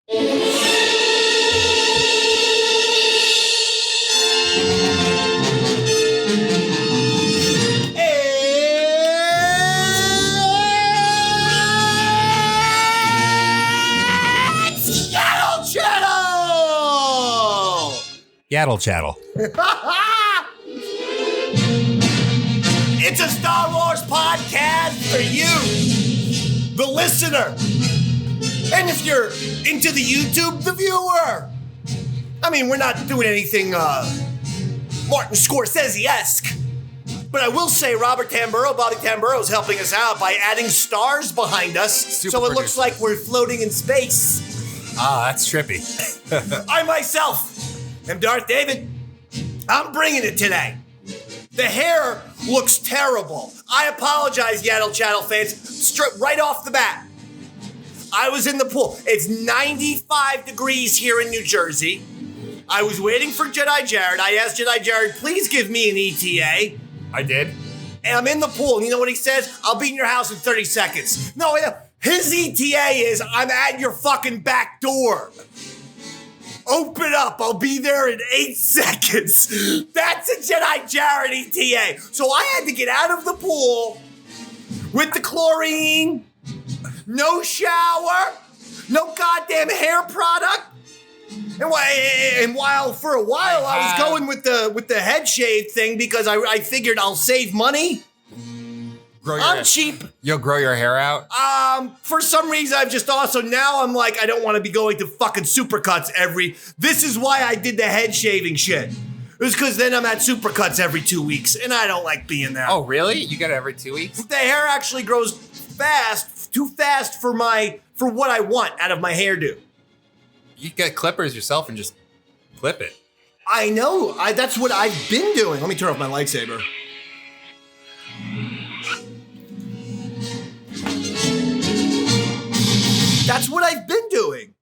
Yaddle Chattle. It's a Star Wars podcast for you, the listener. And if you're into the YouTube, the viewer. I mean, we're not doing anything Martin Scorsese-esque. But I will say Bobby Tamburo is helping us out by adding stars behind us. So it looks like we're floating in space. Ah, that's trippy. I myself am Darth David. I'm bringing it today. The hair looks terrible. I apologize, Yaddle Chattle fans. Right off the bat. I was in the pool. It's 95 degrees here in New Jersey. I was waiting for Jedi Jared. I asked Jedi Jared, please give me an ETA. I did. And I'm in the pool. And you know what he says? I'll be in your house in 30 seconds. No, his ETA is I'm at your fucking back door. Open up. I'll be there in 8 seconds. That's a Jedi Jared ETA. So I had to get out of the pool with the chlorine, no shower, no goddamn hair product. And while for a while I was going with the head shave thing because I figured I'll save money. I'm cheap. You'll grow your hair out? For some reason, I've just also now I'm like, I don't want to be going to fucking Supercuts this is why I did the head shaving shit. It was because then I'm at Supercuts every 2 weeks, and I don't like being there. Oh, really? You get it every 2 weeks? The hair actually grows too fast for what I want out of my hairdo. You get clippers yourself and just clip it. I know. That's what I've been doing. Let me turn off my lightsaber. That's what I've been doing.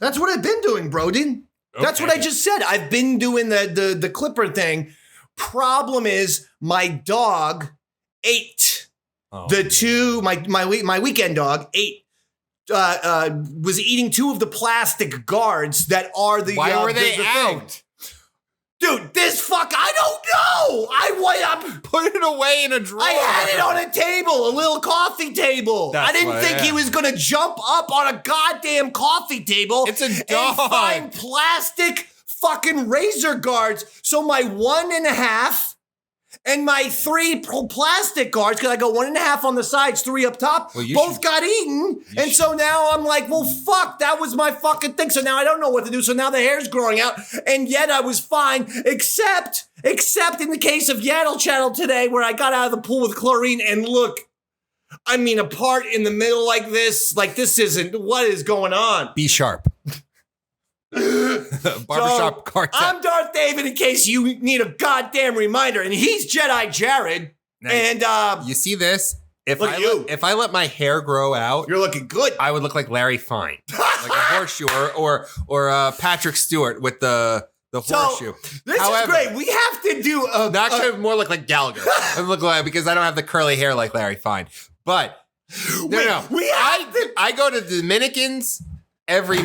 That's what I've been doing, Brodin. Okay. That's what I just said. I've been doing the clipper thing. Problem is, my dog ate. My weekend dog ate. Was eating two of the plastic guards that are the. Why were they out? Thing. Dude, I don't know. I put it away in a drawer. I had it on a table, a little coffee table. I didn't think he was going to jump up on a goddamn coffee table. It's a dog. And find plastic fucking razor guards. So my 1.5 and my 3 plastic guards, because I go 1.5 on the sides, 3 up top, both got eaten. And so now I'm like, well, fuck, that was my fucking thing. So now I don't know what to do. So now the hair's growing out. And yet I was fine, except in the case of Yaddle Chattle today, where I got out of the pool with chlorine and look, I mean, a part in the middle like this isn't, what is going on? Be sharp. Barbershop quartet. I'm Darth David in case you need a goddamn reminder, and he's Jedi Jared. Nice. And you see this? If I let my hair grow out, you're looking good. I would look like Larry Fine, like a horseshoe, or Patrick Stewart with the horseshoe. This is great. We have to do actually more like Gallagher. I look like because I don't have the curly hair like Larry Fine. But I go to the Dominicans every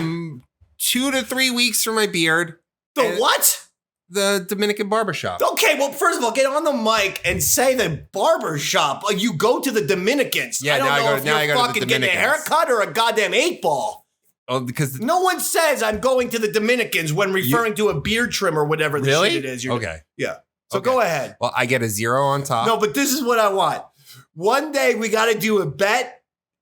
2 to 3 weeks for my beard. What? The Dominican barbershop. Okay, well, first of all, get on the mic and say the barbershop. You go to the Dominicans. Yeah, I don't know if you're fucking getting a haircut or a goddamn 8-ball. Oh, because no one says I'm going to the Dominicans when referring to a beard trim or whatever the shit it is. Okay. Yeah. So go ahead. Well, I get a 0 on top. No, but this is what I want. One day we got to do a bet.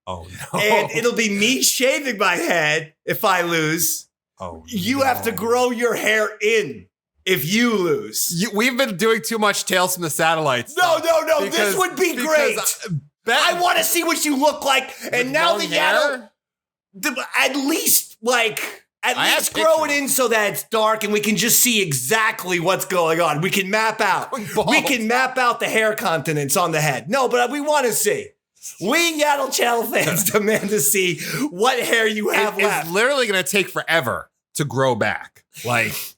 Oh, no. And it'll be me shaving my head if I lose. Oh, you have to grow your hair in if you lose. We've been doing too much Tales from the Satellites. No. This would be great. I want to see what you look like. And now the Yaddle, at least grow it in so that it's dark and we can just see exactly what's going on. We can map out. We can map out the hair continents on the head. No, but we want to see. We Yaddle Chattle fans demand to see what hair you have left. It's literally going to take forever to grow back.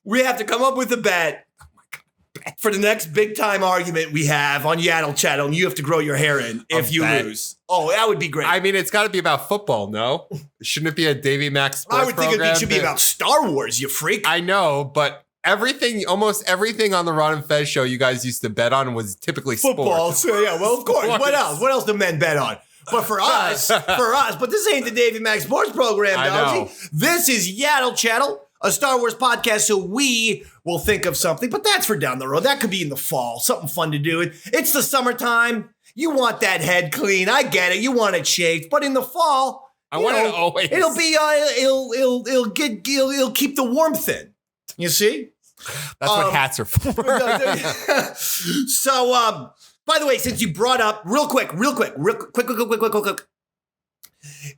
We have to come up with a bet. Oh my God. for the next big time argument we have on Yaddle Chattle, and you have to grow your hair in if you lose. Oh, that would be great. I mean, it's got to be about football, no? Shouldn't it be a Davy Max sports I would think program it should be about Star Wars, you freak. I know, but almost everything on the Ron and Fez show you guys used to bet on was typically football. sports. So yeah, well, of course. Sports. What else? What else do men bet on? But for us, but this ain't the Davy Max Sports program, I know. Dodgy. This is Yaddle Chattle, a Star Wars podcast, so we will think of something, but that's for down the road. That could be in the fall, something fun to do. It's the summertime. You want that head clean. I get it. You want it shaved, but in the fall, I want it always. It'll be it'll keep the warmth in. You see? That's what hats are for. So, by the way, since you brought up real quick,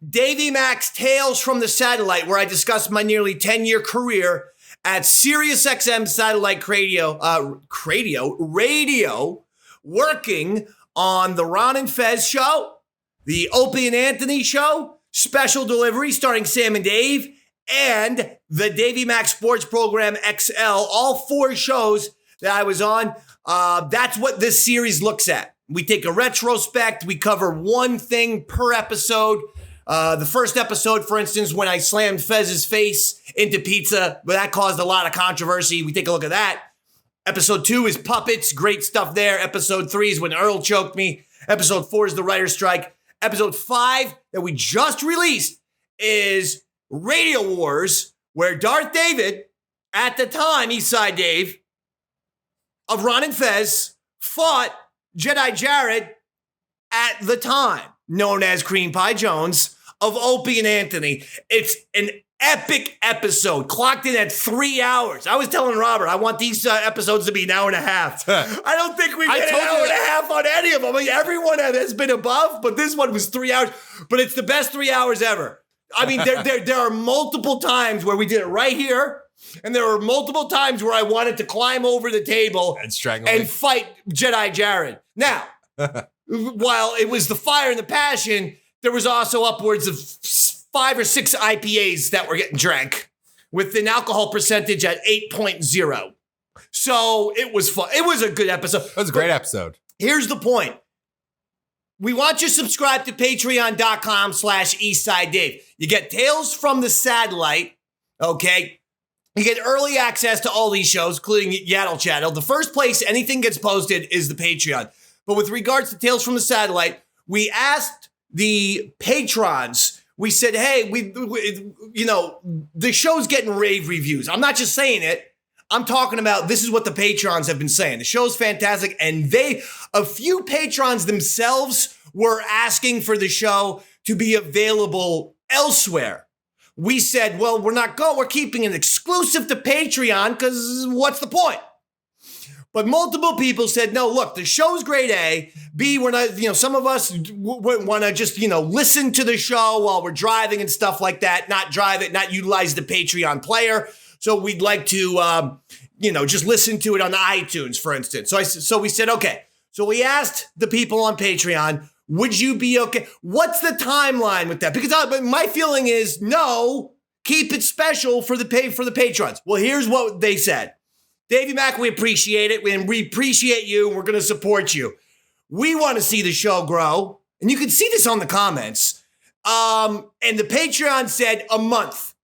Davy Max Tales from the Satellite, where I discussed my nearly 10-year career at SiriusXM Satellite Radio, working on the Ron and Fez show, the Opie and Anthony show, Special Delivery starring Sam and Dave, and the Davy Max Sports Program XL, all 4 shows that I was on. That's what this series looks at. We take a retrospect. We cover one thing per episode. The first episode, for instance, when I slammed Fez's face into pizza, but that caused a lot of controversy. We take a look at that. Episode 2 is puppets. Great stuff there. Episode 3 is when Earl choked me. Episode 4 is the writer's strike. Episode 5 that we just released is Radio Wars, where Darth David, at the time, Eastside Dave, of Ron and Fez, fought Jedi Jared at the time, known as Cream Pie Jones, of Opie and Anthony. It's an epic episode, clocked in at 3 hours. I was telling Robert, I want these episodes to be an hour and a half. I don't think we did an hour and a half on any of them. I mean, everyone has been above, but this one was 3 hours. But it's the best 3 hours ever. I mean, there are multiple times where we did it right here, and there were multiple times where I wanted to climb over the table and strangle and fight Jedi Jared. Now, while it was the fire and the passion, there was also upwards of 5 or 6 IPAs that were getting drank with an alcohol percentage at 8.0. So it was fun. It was a good episode. That was a great episode. Here's the point. We want you to subscribe to patreon.com/EastsideDave. You get Tales from the Satellite, okay? You get early access to all these shows, including Yaddle Chattle. The first place anything gets posted is the Patreon. But with regards to Tales from the Satellite, we asked the patrons, we said, hey, the show's getting rave reviews. I'm not just saying it. I'm talking about this is what the patrons have been saying. The show's fantastic, and a few patrons themselves were asking for the show to be available elsewhere. We said, well, we're keeping it exclusive to Patreon because what's the point? But multiple people said, no, look, the show's grade A. B, we're not, some of us want to just, listen to the show while we're driving and stuff like that, not drive it, not utilize the Patreon player. So we'd like to, just listen to it on the iTunes, for instance. So we said, okay. So we asked the people on Patreon, would you be okay? What's the timeline with that? Because my feeling is no, keep it special for the patrons. Well, here's what they said. Davy Mac, we appreciate it. We appreciate you. We're going to support you. We want to see the show grow. And you can see this on the comments. And the Patreon said a month.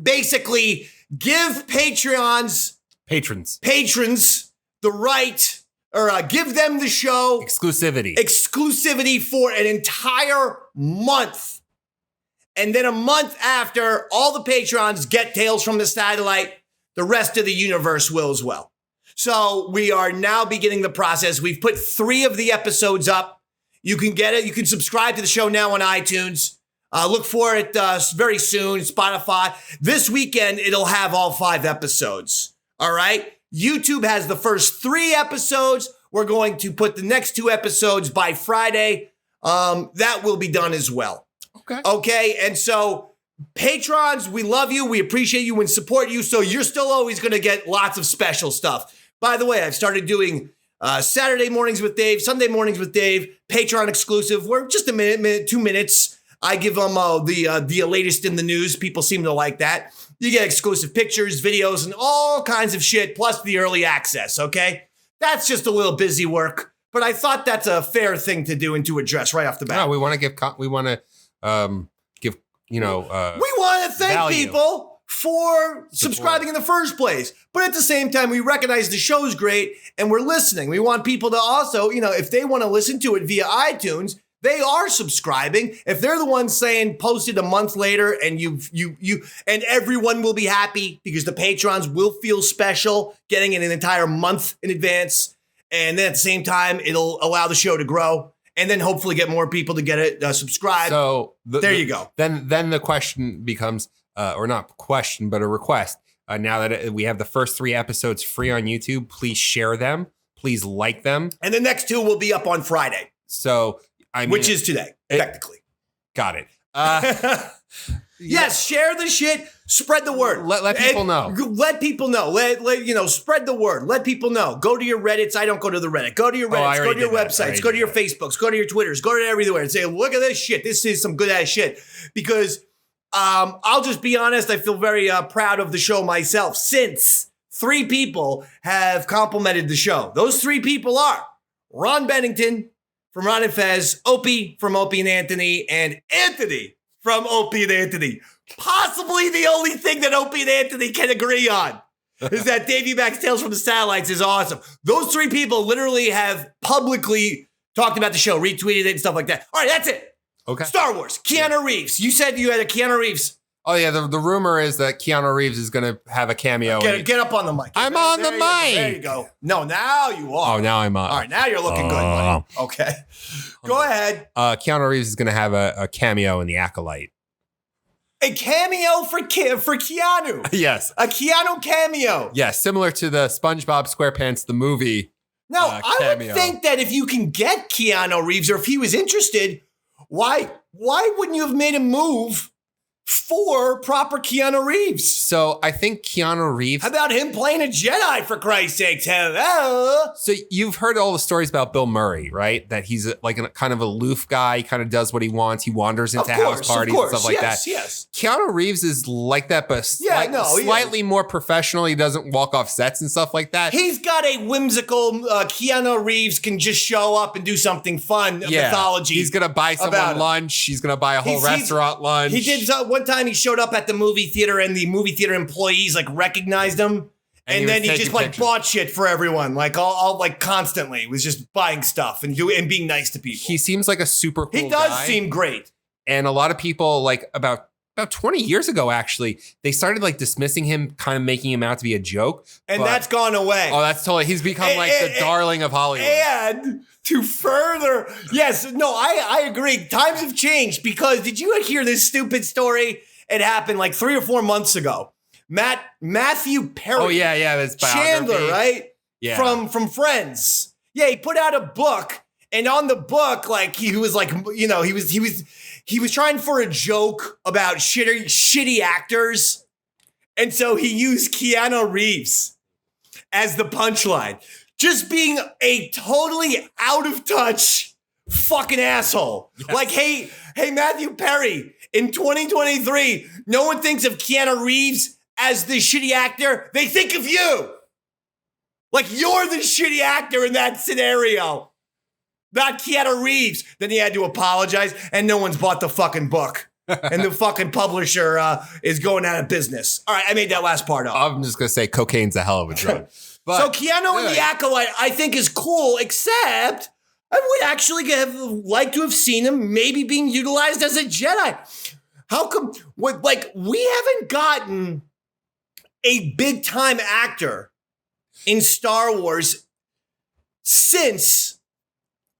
Basically, give patrons the right, or give them the show exclusivity for an entire month. And then a month after, all the patrons get Tales from the Satellite. The rest of the universe will as well. So we are now beginning the process. We've put 3 of the episodes up. You can get it. You can subscribe to the show now on iTunes. Look for it very soon, Spotify. This weekend, it'll have all 5 episodes. All right? YouTube has the first 3 episodes. We're going to put the next 2 episodes by Friday. That will be done as well. Okay? And so patrons, we love you. We appreciate you and support you. So you're still always going to get lots of special stuff. By the way, I've started doing Saturday mornings with Dave, Sunday mornings with Dave, Patreon exclusive. We're just a minute, 2 minutes. I give them the latest in the news. People seem to like that. You get exclusive pictures, videos, and all kinds of shit, plus the early access, okay? That's just a little busy work, but I thought that's a fair thing to do and to address right off the bat. No, we want to give, we want to give, we want to thank value. people for subscribing in the first place. But at the same time, we recognize the show's great and we're listening. We want people to also, if they want to listen to it via iTunes, they are subscribing. If they're the ones saying posted a month later and you and everyone will be happy because the patrons will feel special getting it an entire month in advance. And then at the same time, it'll allow the show to grow and then hopefully get more people to get it subscribed. So there you go. Then the question becomes, or not question, but a request. Now that we have the first 3 episodes free on YouTube, please share them. Please like them. And the next 2 will be up on Friday. So, which is today, technically. Got it. Yes, share the shit. Spread the word. Let people know. Let people know. Spread the word. Let people know. Go to your Reddits. I don't go to the Reddit. Go to your Reddits. Go to your websites. Go to your Facebooks. Go to your Twitters. Go to everywhere and say, look at this shit. This is some good ass shit. Because I'll just be honest. I feel very proud of the show myself since 3 people have complimented the show. Those 3 people are Ron Bennington from Ron and Fez, Opie from Opie and Anthony from Opie and Anthony. Possibly the only thing that Opie and Anthony can agree on is that Davey Max Tales from the Satellites is awesome. Those 3 people literally have publicly talked about the show, retweeted it and stuff like that. All right, that's it. Okay. Star Wars, Keanu Reeves. You said you had a Keanu Reeves. Oh, yeah. The rumor is that Keanu Reeves is going to have a cameo. Get up on the mic. I'm on the mic. There you go. No, now you are. Oh, now I'm on. All right, now you're looking good, buddy. Okay. Go ahead. Keanu Reeves is going to have a cameo in The Acolyte. A cameo for Keanu. Yes. A Keanu cameo. Yes, similar to the SpongeBob SquarePants, the movie. Now, I would think that if you can get Keanu Reeves, or if he was interested, why wouldn't you have made a move for proper Keanu Reeves? So I think Keanu Reeves. How about him playing a Jedi, for Christ's sakes? Hello. So you've heard all the stories about Bill Murray, right? That he's like a kind of aloof guy. He kind of does what he wants. He wanders into house parties and stuff like that. Yes. Keanu Reeves is like that, but slightly more professional. He doesn't walk off sets and stuff like that. He's got a whimsical Keanu Reeves can just show up and do something fun. Mythology. He's gonna buy someone lunch. He's gonna buy a whole restaurant lunch. He did one time. He showed up at the movie theater, and the movie theater employees recognized him, and then he just bought shit for everyone, all constantly. He was just buying stuff and being nice to people. He seems like a super cool guy. He does seem great, and a lot of people about 20 years ago, actually, they started dismissing him, kind of making him out to be a joke, and that's gone away. Oh, that's totally. He's become the darling of Hollywood. And to further, I agree. Times have changed because did you hear this stupid story? It happened 3 or 4 months ago. Matthew Perry. Oh yeah, that's Chandler, right? Yeah, from Friends. Yeah, he put out a book, and on the book, he was trying for a joke about shitty actors, and so he used Keanu Reeves as the punchline, just being a totally out of touch fucking asshole. Yes. Hey, Matthew Perry. In 2023, no one thinks of Keanu Reeves as the shitty actor. They think of you. You're the shitty actor in that scenario. Not Keanu Reeves. Then he had to apologize, and no one's bought the fucking book. And the fucking publisher is going out of business. All right, I made that last part up. I'm just going to say cocaine's a hell of a drug. But, so Keanu and the Acolyte, I think, is cool, except I would actually have liked to have seen him maybe being utilized as a Jedi. How come, we haven't gotten a big-time actor in Star Wars since,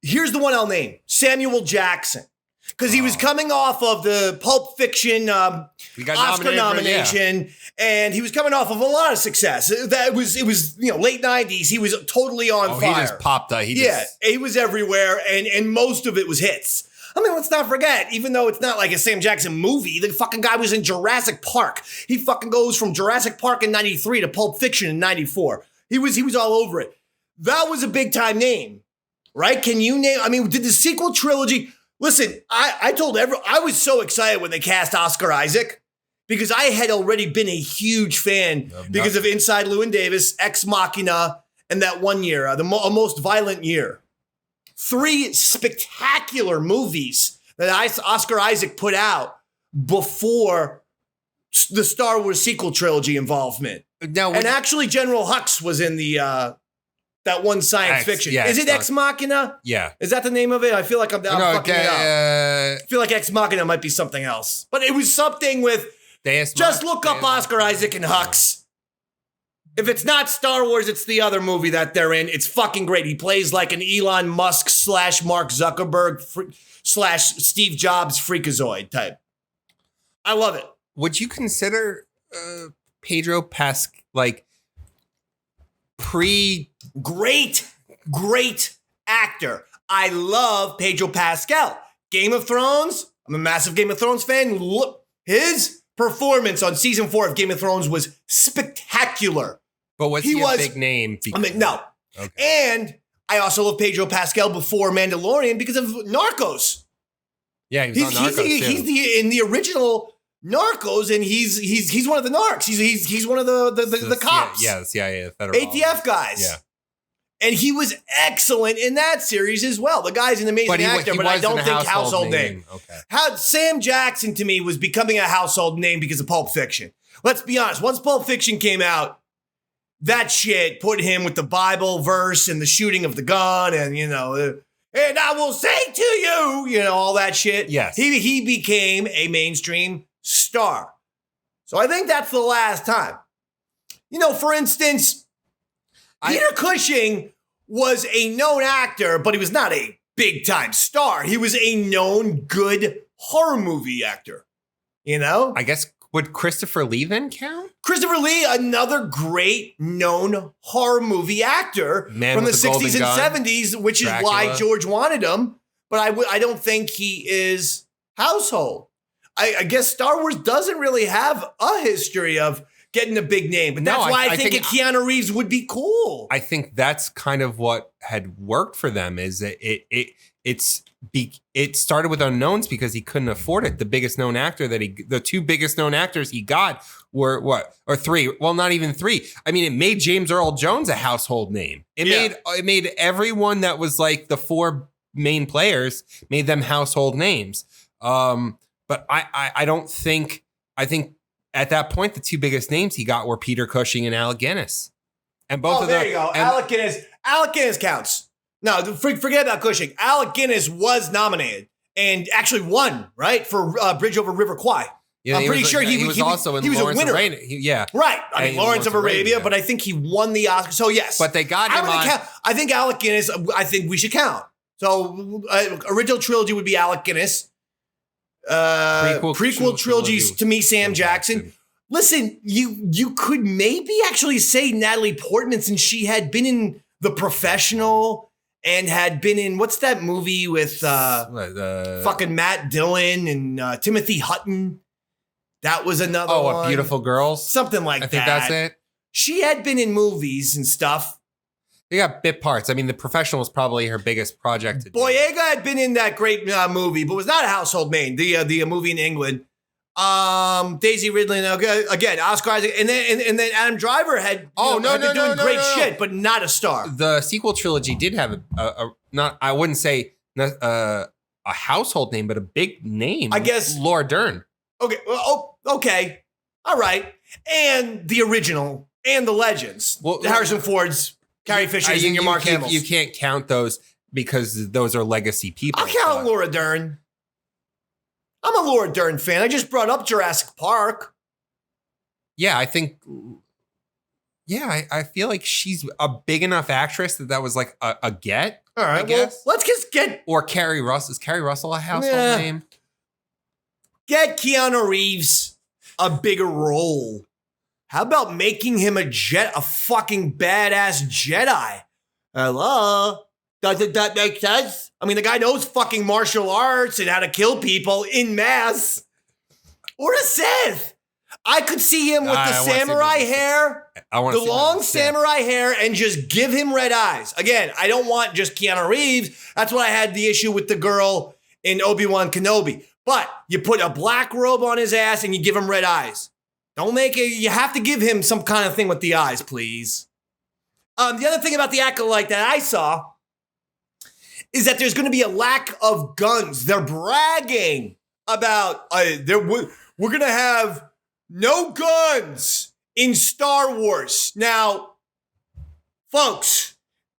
here's the one I'll name, Samuel Jackson. Because he was coming off of the Pulp Fiction Oscar nomination, and he was coming off of a lot of success. It was late 90s. He was totally on fire. He just popped up. He was everywhere, and most of it was hits. I mean, let's not forget, even though it's not like a Sam Jackson movie, the fucking guy was in Jurassic Park. He fucking goes from Jurassic Park in 93 to Pulp Fiction in 94. He was all over it. That was a big time name, right? Can you name, did the sequel trilogy, Listen, I told everyone, I was so excited when they cast Oscar Isaac because I had already been a huge fan because of Inside Llewyn Davis, Ex Machina, and that one year, A Most Violent Year. 3 spectacular movies that Oscar Isaac put out before the Star Wars sequel trilogy involvement. Now, and actually, General Hux was in the that one science fiction. Yeah, is it Ex Machina? Yeah. Is that the name of it? I feel like I'm fucking it up. I feel like Ex Machina might be something else. But it was something with... Just look up Oscar Isaac and Hux. If it's not Star Wars, it's the other movie that they're in. It's fucking great. He plays like an Elon Musk / Mark Zuckerberg / Steve Jobs freakazoid type. I love it. Would you consider Pedro Pascal like great actor? I love Pedro Pascal. Game of Thrones. I'm a massive Game of Thrones fan. Look, his performance on season 4 of Game of Thrones was spectacular. But was he a big name? No. Okay. And I also love Pedro Pascal before Mandalorian because of Narcos. Yeah, he was on Narcos too. He's in the original Narcos, and he's one of the narcs. He's one of the cops. Yeah, the CIA, federal ATF guys. Yeah. And he was excellent in that series as well. The guy's an amazing actor, but I don't think household name. Okay. Sam Jackson, to me, was becoming a household name because of Pulp Fiction. Let's be honest. Once Pulp Fiction came out, that shit put him with the Bible verse and the shooting of the gun and, and I will say to you, all that shit. Yes. He became a mainstream star. So I think that's the last time. For instance... Peter Cushing was a known actor, but he was not a big-time star. He was a known good horror movie actor, I guess, would Christopher Lee then count? Christopher Lee, another great known horror movie actor from the 60s and 70s, which is why George wanted him. But I don't think he is household. I guess Star Wars doesn't really have a history of getting a big name, but that's why I think Keanu Reeves would be cool. I think that's kind of what had worked for them. Is that it started with unknowns because he couldn't afford it. The biggest known actor the 2 biggest known actors he got were what, or 3? Well, not even 3. I mean, it made James Earl Jones a household name. It made everyone that was like the 4 main players made them household names. But I don't think. I think. At that point, the 2 biggest names he got were Peter Cushing and Alec Guinness. And both of them. There you go. Alec Guinness counts. No, forget about Cushing. Alec Guinness was nominated and actually won, right? For Bridge Over River Kwai. Yeah, I'm pretty sure he was also in Lawrence of Arabia. Yeah. Right. I mean, Lawrence of Arabia, but I think he won the Oscar. So, yes. But they got him on. I think Alec Guinness, I think we should count. So, original trilogy would be Alec Guinness. Prequel trilogies to me, Sam Jackson. Listen, you could maybe actually say Natalie Portman, since she had been in The Professional and had been in what's that movie with fucking Matt Dillon and Timothy Hutton. That was another one. Oh, Beautiful Girls? Something like that. I think that's it. She had been in movies and stuff. They got bit parts. I mean, The Professional was probably her biggest project. Boyega had been in that great movie, but was not a household name. The movie in England. Daisy Ridley, again, Oscar Isaac, and then Adam Driver had been doing great shit, but not a star. The sequel trilogy did have I wouldn't say a household name, but a big name. I guess Laura Dern. Okay, okay, all right, and the original and the legends. Well, Harrison Ford's. Carrie Fisher's and your Mark Hamill's. You can't count those because those are legacy people. I'll count Laura Dern. I'm a Laura Dern fan. I just brought up Jurassic Park. Yeah, I think... Yeah, I feel like she's a big enough actress that was like a get. All right, I guess. Well, let's just get... Or Carrie Russell. Is Carrie Russell a household name? Get Keanu Reeves a bigger role. How about making him a fucking badass Jedi? Hello? Doesn't that make sense? I mean, the guy knows fucking martial arts and how to kill people in mass. Or a Sith. I could see him with the samurai hair, the long samurai hair, and just give him red eyes. Again, I don't want just Keanu Reeves. That's why I had the issue with the girl in Obi-Wan Kenobi. But you put a black robe on his ass and you give him red eyes. Don't make it. You have to give him some kind of thing with the eyes, please. The other thing about the Acolyte that I saw is that there's going to be a lack of guns. They're bragging about we're going to have no guns in Star Wars. Now, folks,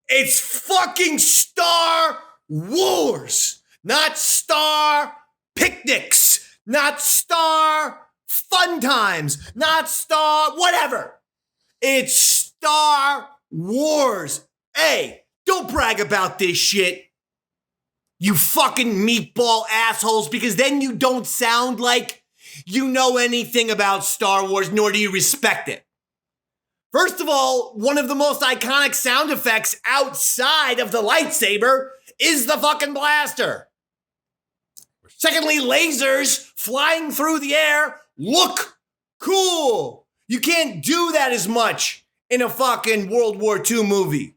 it's fucking Star Wars, not Star Picnics, not Star Fun Times, not Star whatever. It's Star Wars. Hey, don't brag about this shit, you fucking meatball assholes, because then you don't sound like you know anything about Star Wars, nor do you respect it. First of all, one of the most iconic sound effects outside of the lightsaber is the fucking blaster. Secondly, lasers flying through the air look cool. You can't do that as much in a fucking World War II movie.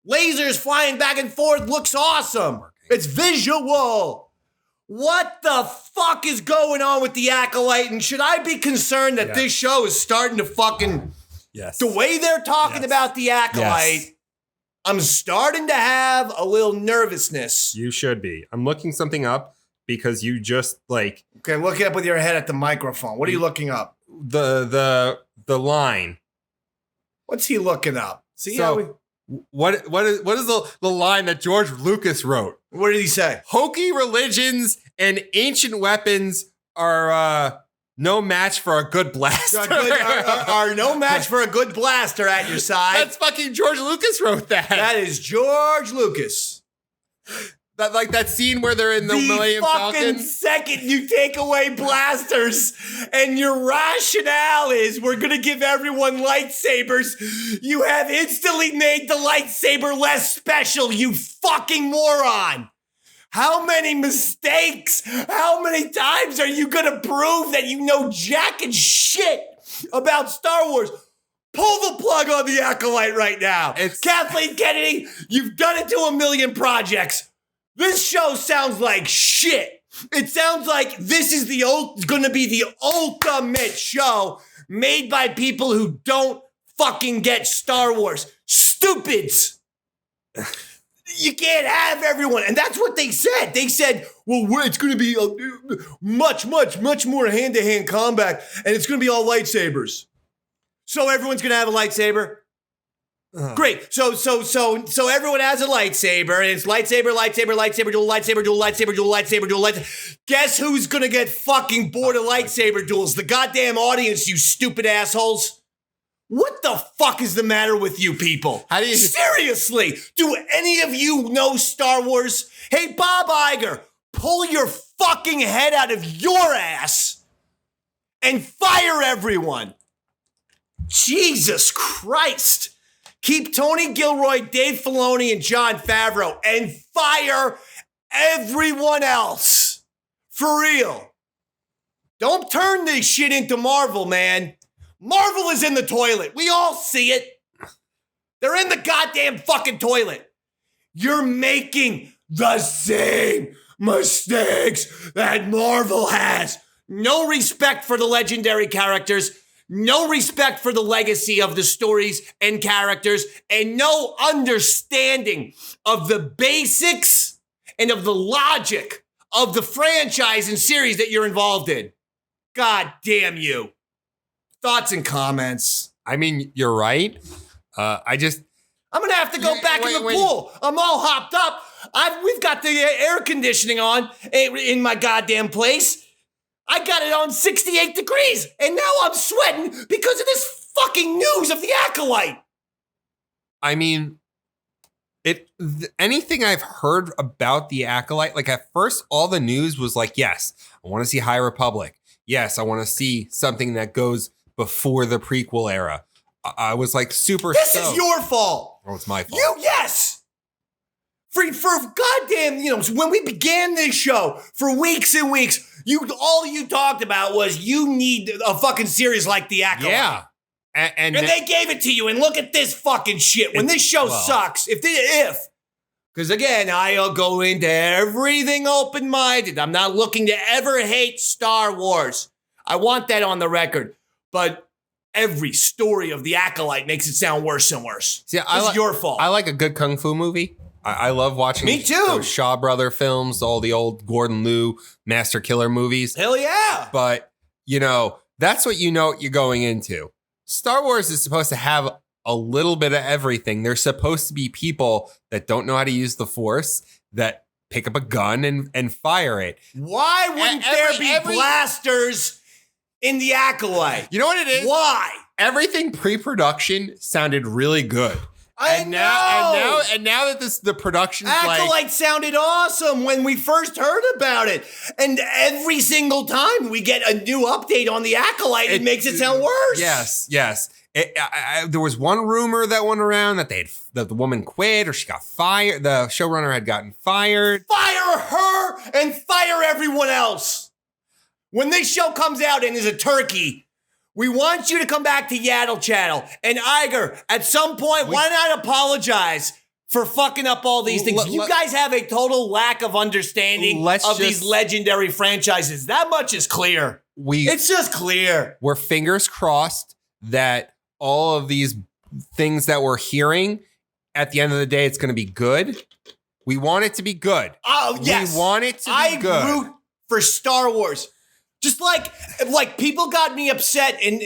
Lasers flying back and forth looks awesome. It's visual. What the fuck is going on with the Acolyte? And should I be concerned that this show is starting to fucking... Yes. The way they're talking about the Acolyte, I'm starting to have a little nervousness. You should be. I'm looking something up because you just like... Okay, look it up with your head at the microphone. What are you looking up? The line. What's he looking up? See so, how we... What is the line that George Lucas wrote? What did he say? Hokey religions and ancient weapons are no match for a good blaster. Are no match for a good blaster at your side. That's fucking George Lucas wrote that. That is George Lucas. That like that scene where they're in the Millennium Falcon. The second you take away blasters and your rationale is we're going to give everyone lightsabers, you have instantly made the lightsaber less special, you fucking moron. How many mistakes, how many times are you going to prove that you know jack and shit about Star Wars? Pull the plug on the Acolyte right now. It's Kathleen Kennedy, you've done it to a million projects. This show sounds like shit. It sounds like this is going to be the ultimate show made by people who don't fucking get Star Wars. Stupids. You can't have everyone. And that's what they said. They said, well, it's going to be much more hand-to-hand combat, and it's going to be all lightsabers. So everyone's going to have a lightsaber? Great. So everyone has a lightsaber, and it's lightsaber, dual lightsaber. Guess who's gonna get fucking bored of lightsaber duels? The goddamn audience, you stupid assholes. What the fuck is the matter with you people? How do you seriously? Do any of you know Star Wars? Hey, Bob Iger, pull your fucking head out of your ass and fire everyone. Jesus Christ. Keep Tony Gilroy, Dave Filoni, and Jon Favreau, and fire everyone else. For real. Don't turn this shit into Marvel, man. Marvel is in the toilet. We all see it. They're in the goddamn fucking toilet. You're making the same mistakes that Marvel has. No respect for the legendary characters. No respect for the legacy of the stories and characters, and no understanding of the basics and of the logic of the franchise and series that you're involved in. God damn you. Thoughts and comments. I mean, you're right. I'm going to have to go back in the pool. I'm all hopped up. We've got the air conditioning on in my goddamn place. I got it on 68 degrees, and now I'm sweating because of this fucking news of the Acolyte. I mean, anything I've heard about the Acolyte, like at first, all the news was like, yes, I want to see High Republic. Yes, I want to see something that goes before the prequel era. I was like super This stoked. is your fault. Oh, it's my fault. Yes. For goddamn, when we began this show, for weeks and weeks, all you talked about was you need a fucking series like The Acolyte. Yeah. And they gave it to you, and look at this fucking shit. When this show sucks, if Because again, I'll go into everything open-minded. I'm not looking to ever hate Star Wars. I want that on the record. But every story of the Acolyte makes it sound worse and worse. See, it's your fault. I like a good kung fu movie. I love watching Me too. those Shaw Brother films, all the old Gordon Liu Master Killer movies. Hell yeah. But, that's what you're going into. Star Wars is supposed to have a little bit of everything. There's supposed to be people that don't know how to use the Force that pick up a gun and fire it. Why wouldn't there be blasters in the Acolyte? You know what it is? Why? Everything pre-production sounded really good. And now that the production's Acolyte sounded awesome when we first heard about it. And every single time we get a new update on the Acolyte, it makes it sound worse. Yes. There was one rumor that went around that that the woman quit or she got fired. The showrunner had gotten fired. Fire her and fire everyone else. When this show comes out and is a turkey, we want you to come back to Yaddle Chattle. And Iger, at some point, why not apologize for fucking up all these things? You guys have a total lack of understanding of these legendary franchises. That much is clear. It's just clear. We're fingers crossed that all of these things that we're hearing, at the end of the day, it's going to be good. We want it to be good. Oh, yes. We want it to be good. I root for Star Wars. Just like people got me upset and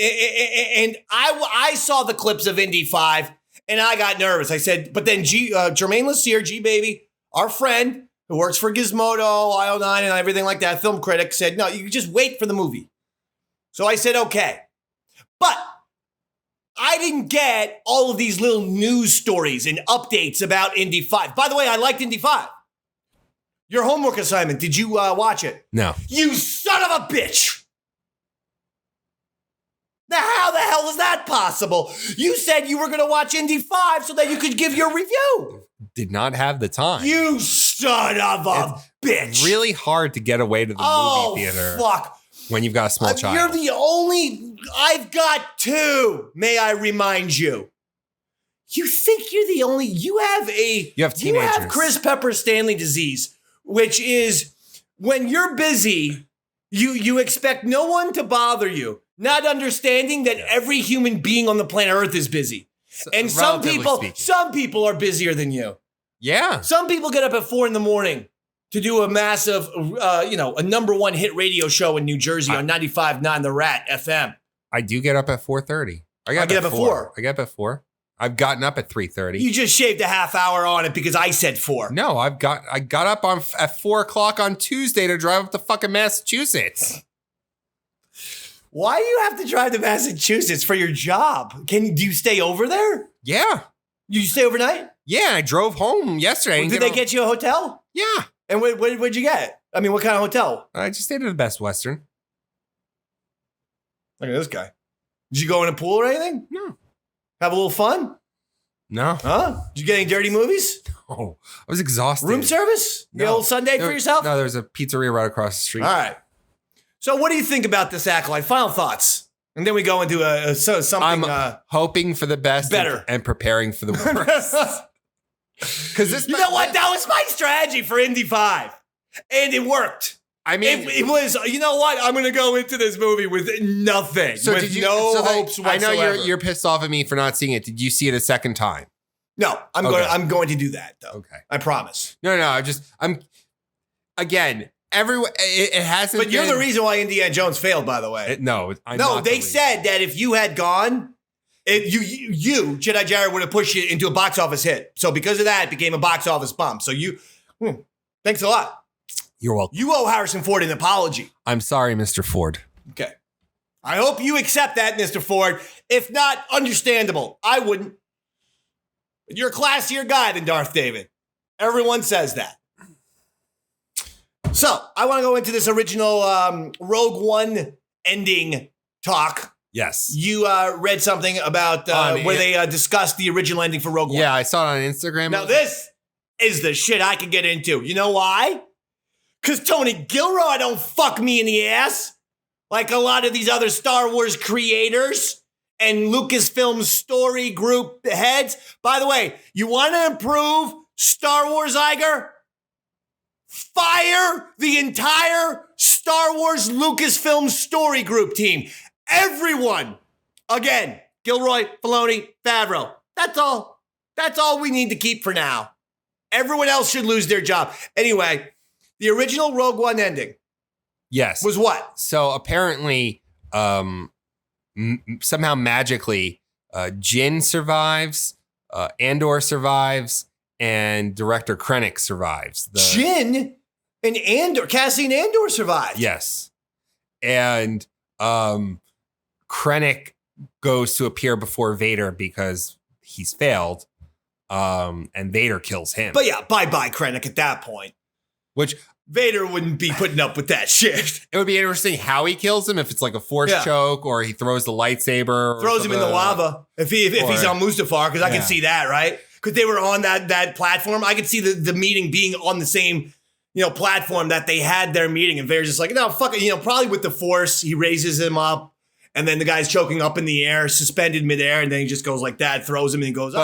I saw the clips of Indy 5 and I got nervous. I said, but then Jermaine Lassier, G-Baby, our friend who works for Gizmodo, IO9 and everything like that, film critic, said, no, you just wait for the movie. So I said, okay. But I didn't get all of these little news stories and updates about Indy 5. By the way, I liked Indy 5. Your homework assignment, did you watch it? No. You son of a bitch! Now, how the hell is that possible? You said you were going to watch Indy 5 so that you could give your review. Did not have the time. You son of a bitch. It's really hard to get away to the movie theater. Fuck. When you've got a small child. You're the only... I've got two, may I remind you. You think you're the only... You have teenagers. You have Chris Pepper-Stanley disease, which is when you're busy, you expect no one to bother you, not understanding that every human being on the planet Earth is busy. And some people are busier than you. Yeah. Some people get up at 4 a.m. to do a massive, a number one hit radio show in New Jersey on 95.9 The Rat FM. I do get up at 4:30. I get up at 4. I get up at 4. I've gotten up at 3:30. You just shaved a half hour on it because I said 4. No, I got up at 4 o'clock on Tuesday to drive up to fucking Massachusetts. Why do you have to drive to Massachusetts for your job? Do you stay over there? Yeah. You stay overnight? Yeah, I drove home yesterday. Well, did they get you a hotel? Yeah. And what'd you get? I mean, what kind of hotel? I just stayed at the Best Western. Look at this guy. Did you go in a pool or anything? No. Have a little fun? No. Huh? Did you get any dirty movies? Oh, I was exhausted. Room service? You get a little Sunday for yourself? No, there's a pizzeria right across the street. All right. So what do you think about this Acolyte? Final thoughts. And then we go into something... I'm hoping for the best better. And preparing for the worst. Because you know what? That was my strategy for Indy 5. And it worked. I mean, it was, you know what? I'm going to go into this movie with nothing. So with no hopes whatsoever. I know you're pissed off at me for not seeing it. Did you see it a second time? No, I'm going to do that though. Okay. I promise. No, again, it hasn't. But you're the reason why Indiana Jones failed, by the way. They said that if you had gone, you Jedi Jared would have pushed it into a box office hit. So because of that, it became a box office bomb. So thanks a lot. You're welcome. You owe Harrison Ford an apology. I'm sorry, Mr. Ford. Okay. I hope you accept that, Mr. Ford. If not, understandable. I wouldn't. But you're a classier guy than Darth David. Everyone says that. So, I want to go into this original Rogue One ending talk. Yes. You read something about where they discussed the original ending for Rogue One. Yeah, I saw it on Instagram. Now, this is the shit I could get into. You know why? Because Tony Gilroy don't fuck me in the ass like a lot of these other Star Wars creators and Lucasfilm story group heads. By the way, you want to improve Star Wars, Iger, fire the entire Star Wars Lucasfilm story group team. Everyone. Again, Gilroy, Filoni, Favreau. That's all. That's all we need to keep for now. Everyone else should lose their job. Anyway, the original Rogue One ending. Yes. Was what? So apparently, somehow magically, Jin survives, Andor survives, and director Krennic survives. Jin and Andor, Cassian Andor survived. Yes. And Krennic goes to appear before Vader because he's failed, and Vader kills him. But yeah, bye-bye Krennic at that point. Which Vader wouldn't be putting up with that shit. it would be interesting how he kills him, if it's like a force choke or he throws the lightsaber. Throws him in the lava if he's on Mustafar, because I can see that, right? Because they were on that platform. I could see the meeting being on the same platform that they had their meeting, and Vader's just like, no, fuck it, probably with the force, he raises him up. And then the guy's choking up in the air, suspended midair, and then he just goes like that, throws him, and he goes,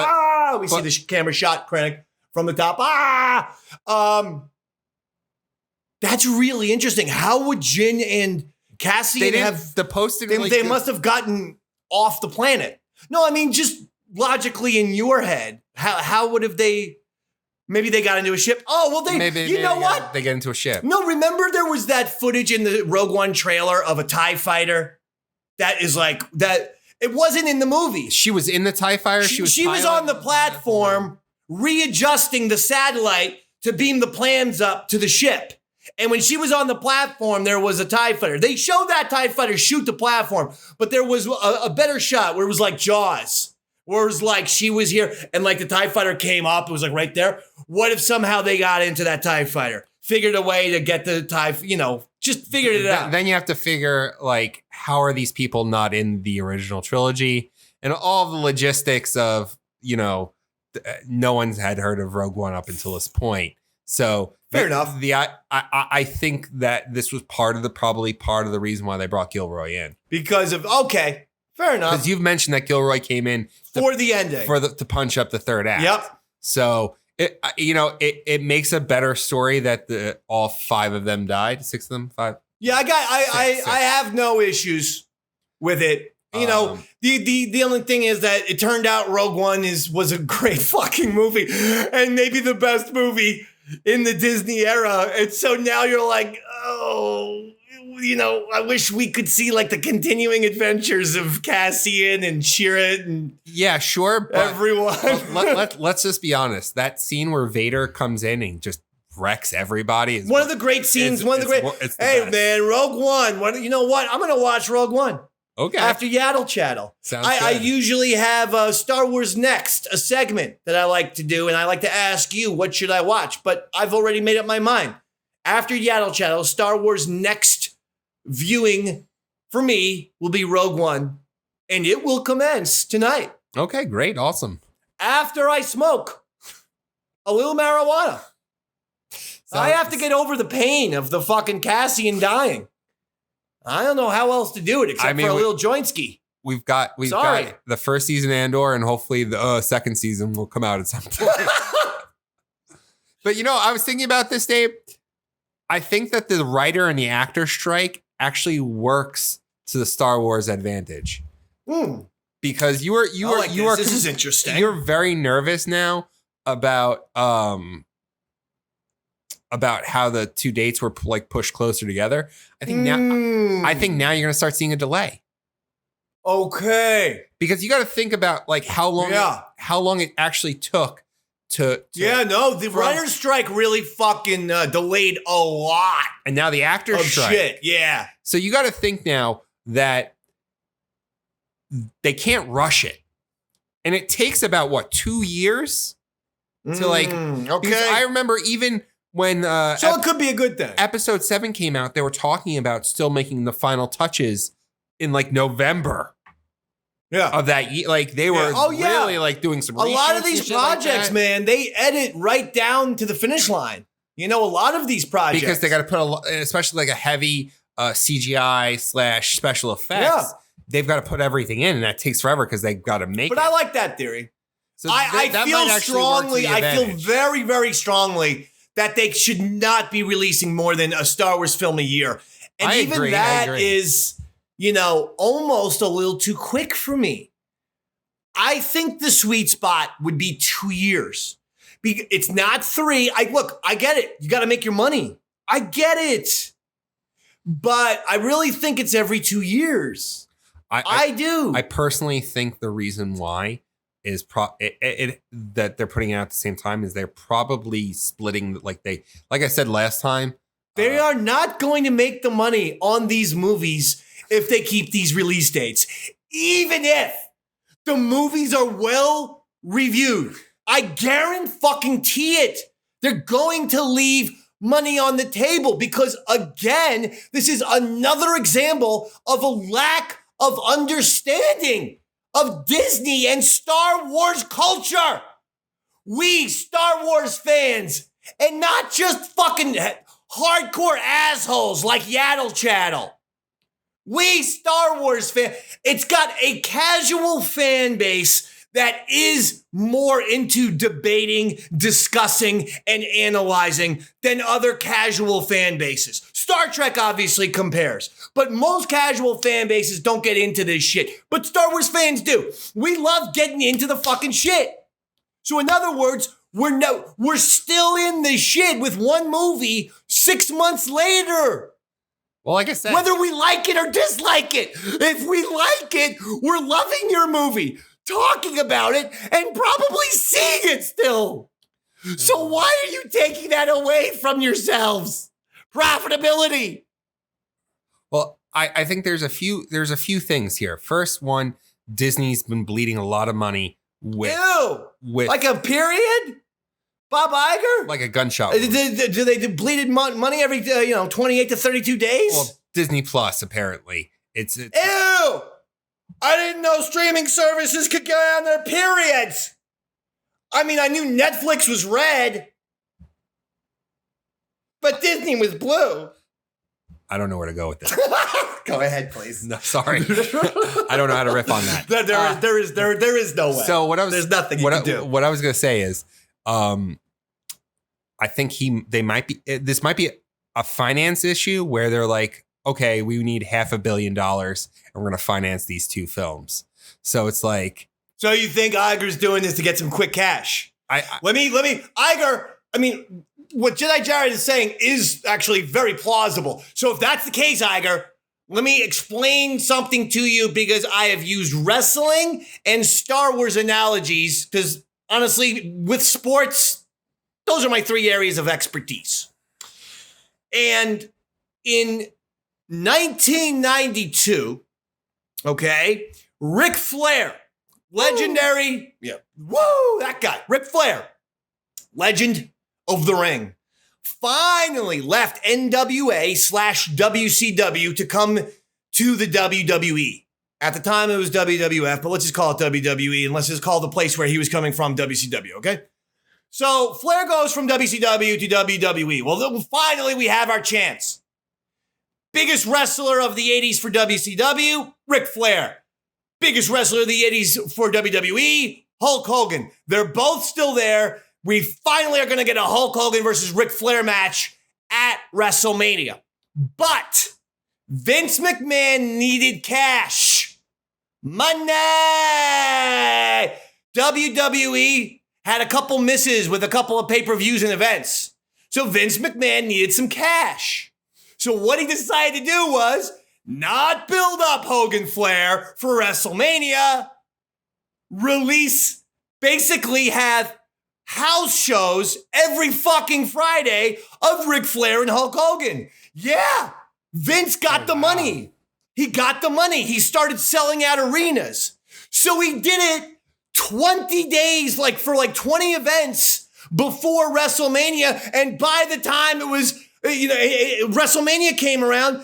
We see the camera shot Krennic from the top. That's really interesting. How would Jin and Cassian have the posted? They must have gotten off the planet. No, I mean just logically in your head. How would have they? Maybe they got into a ship. Oh well, you know what? They get into a ship. No, remember there was that footage in the Rogue One trailer of a TIE fighter. That is like that. It wasn't in the movie. She was in the TIE fighter. She was on the platform readjusting the satellite to beam the plans up to the ship. And when she was on the platform, there was a TIE fighter. They showed that TIE fighter shoot the platform, but there was a better shot where it was like Jaws, where it was like she was here and like the TIE fighter came up. It was like right there. What if somehow they got into that TIE fighter, figured a way to get the TIE, just figured it out. Then you have to figure, like, how are these people not in the original trilogy? And all the logistics of, no one's had heard of Rogue One up until this point. So fair enough. I think that this was probably part of the reason why they brought Gilroy in. Because of, okay, fair enough. Because you've mentioned that Gilroy came in for the ending. To punch up the third act. Yep. So it makes a better story that all 5 of them died. 6 of them, 5. Yeah, I have no issues with it. The only thing is that it turned out Rogue One was a great fucking movie, and maybe the best movie in the Disney era. And so now you're like, I wish we could see like the continuing adventures of Cassian and Chirrut and sure, but everyone. let's just be honest. That scene where Vader comes in and just wrecks everybody is one of the great scenes. Hey man, Rogue One. You know what? I'm gonna watch Rogue One. Okay. After Yaddle Chattle. Sounds I good. usually have Star Wars Next, a segment that I like to do, and I like to ask you, what should I watch? But I've already made up my mind. After Yaddle Chattle, Star Wars Next viewing for me will be Rogue One, and it will commence tonight. Okay, great. Awesome. After I smoke a little marijuana. I have to get over the pain of the fucking Cassian dying. I don't know how else to do it except for a little jointski. We've got the first season Andor, and hopefully the second season will come out at some point. But I was thinking about this, Dave. I think that the writer and the actor strike actually works to the Star Wars advantage. Because this is interesting. You're very nervous now about how the 2 dates were like pushed closer together. I think now you're going to start seeing a delay. Okay. Because you got to think about like how long it actually took to the writer's strike really fucking delayed a lot. And now the actor's strike. Shit, yeah. So you got to think now that they can't rush it. And it takes about 2 years to like, okay. I remember even when so it could be a good thing. Episode 7 came out, they were talking about still making the final touches in like November. Of that year. Like they were really like doing some a lot of these projects, like man, they edit right down to the finish line. A lot of these projects. Because they got to put especially like a heavy CGI / special effects. They've got to put everything in, and that takes forever because they've got to make it. But I like that theory. So I that feel might actually work to strongly, the I feel advantage. very, very strongly that they should not be releasing more than a Star Wars film a year. And I even agree, I that agree. is, almost a little too quick for me. I think the sweet spot would be 2 years. It's not 3. I get it. You got to make your money. I get it. But I really think it's every 2 years. I do. I personally think the reason why is that they're putting it out at the same time is they're probably splitting like I said last time. They are not going to make the money on these movies if they keep these release dates. Even if the movies are well reviewed, I guarantee it. They're going to leave money on the table because, again, this is another example of a lack of understanding of Disney and Star Wars culture. We Star Wars fans, and not just fucking hardcore assholes like Yaddle Chattle. We Star Wars fans, it's got a casual fan base that is more into debating, discussing, and analyzing than other casual fan bases. Star Trek obviously compares, but most casual fan bases don't get into this shit. But Star Wars fans do. We love getting into the fucking shit. So in other words, we're still in the shit with one movie 6 months later. Well, like I said, Whether we like it or dislike it, if we like it, we're loving your movie, talking about it, and probably seeing it still. So why are you taking that away from yourselves? Profitability. well, I think there's a few things here. First one, Disney's been bleeding a lot of money with Like a period? Bob Iger? like a gunshot. Do they bleeded money every 28 to 32 days? Well, Disney Plus apparently. It's Ew! I didn't know streaming services could go on their periods. I mean, I knew Netflix was red, but Disney was blue. I don't know where to go with this. Go ahead, please. No, sorry. I don't know how to riff on that. There is no way. So there's nothing you can do. What I was going to say is, I think this might be a finance issue where they're like, okay, we need $500 million and we're going to finance these 2 films. So it's like, So you think Iger's doing this to get some quick cash? Iger, what Jedi Jared is saying is actually very plausible. So if that's the case, Iger, let me explain something to you because I have used wrestling and Star Wars analogies because honestly, with sports, those are my 3 areas of expertise. And in 1992, okay, Ric Flair, legendary, that guy, Ric Flair, legend of the ring, finally left NWA/WCW to come to the WWE. At the time, it was WWF, but let's just call it WWE, and let's just call the place where he was coming from WCW, okay? So Flair goes from WCW to WWE. Well, finally, we have our chance. Biggest wrestler of the 80s for WCW, Ric Flair. Biggest wrestler of the 80s for WWE, Hulk Hogan. They're both still there. We finally are going to get a Hulk Hogan versus Ric Flair match at WrestleMania. But Vince McMahon needed cash. Money! WWE had a couple misses with a couple of pay-per-views and events. So Vince McMahon needed some cash. So what he decided to do was not build up Hogan Flair for WrestleMania, basically have house shows every fucking Friday of Ric Flair and Hulk Hogan. Yeah, Vince got the money. He got the money. He started selling out arenas. So he did it 20 days, for 20 events before WrestleMania. And by the time it was, WrestleMania came around,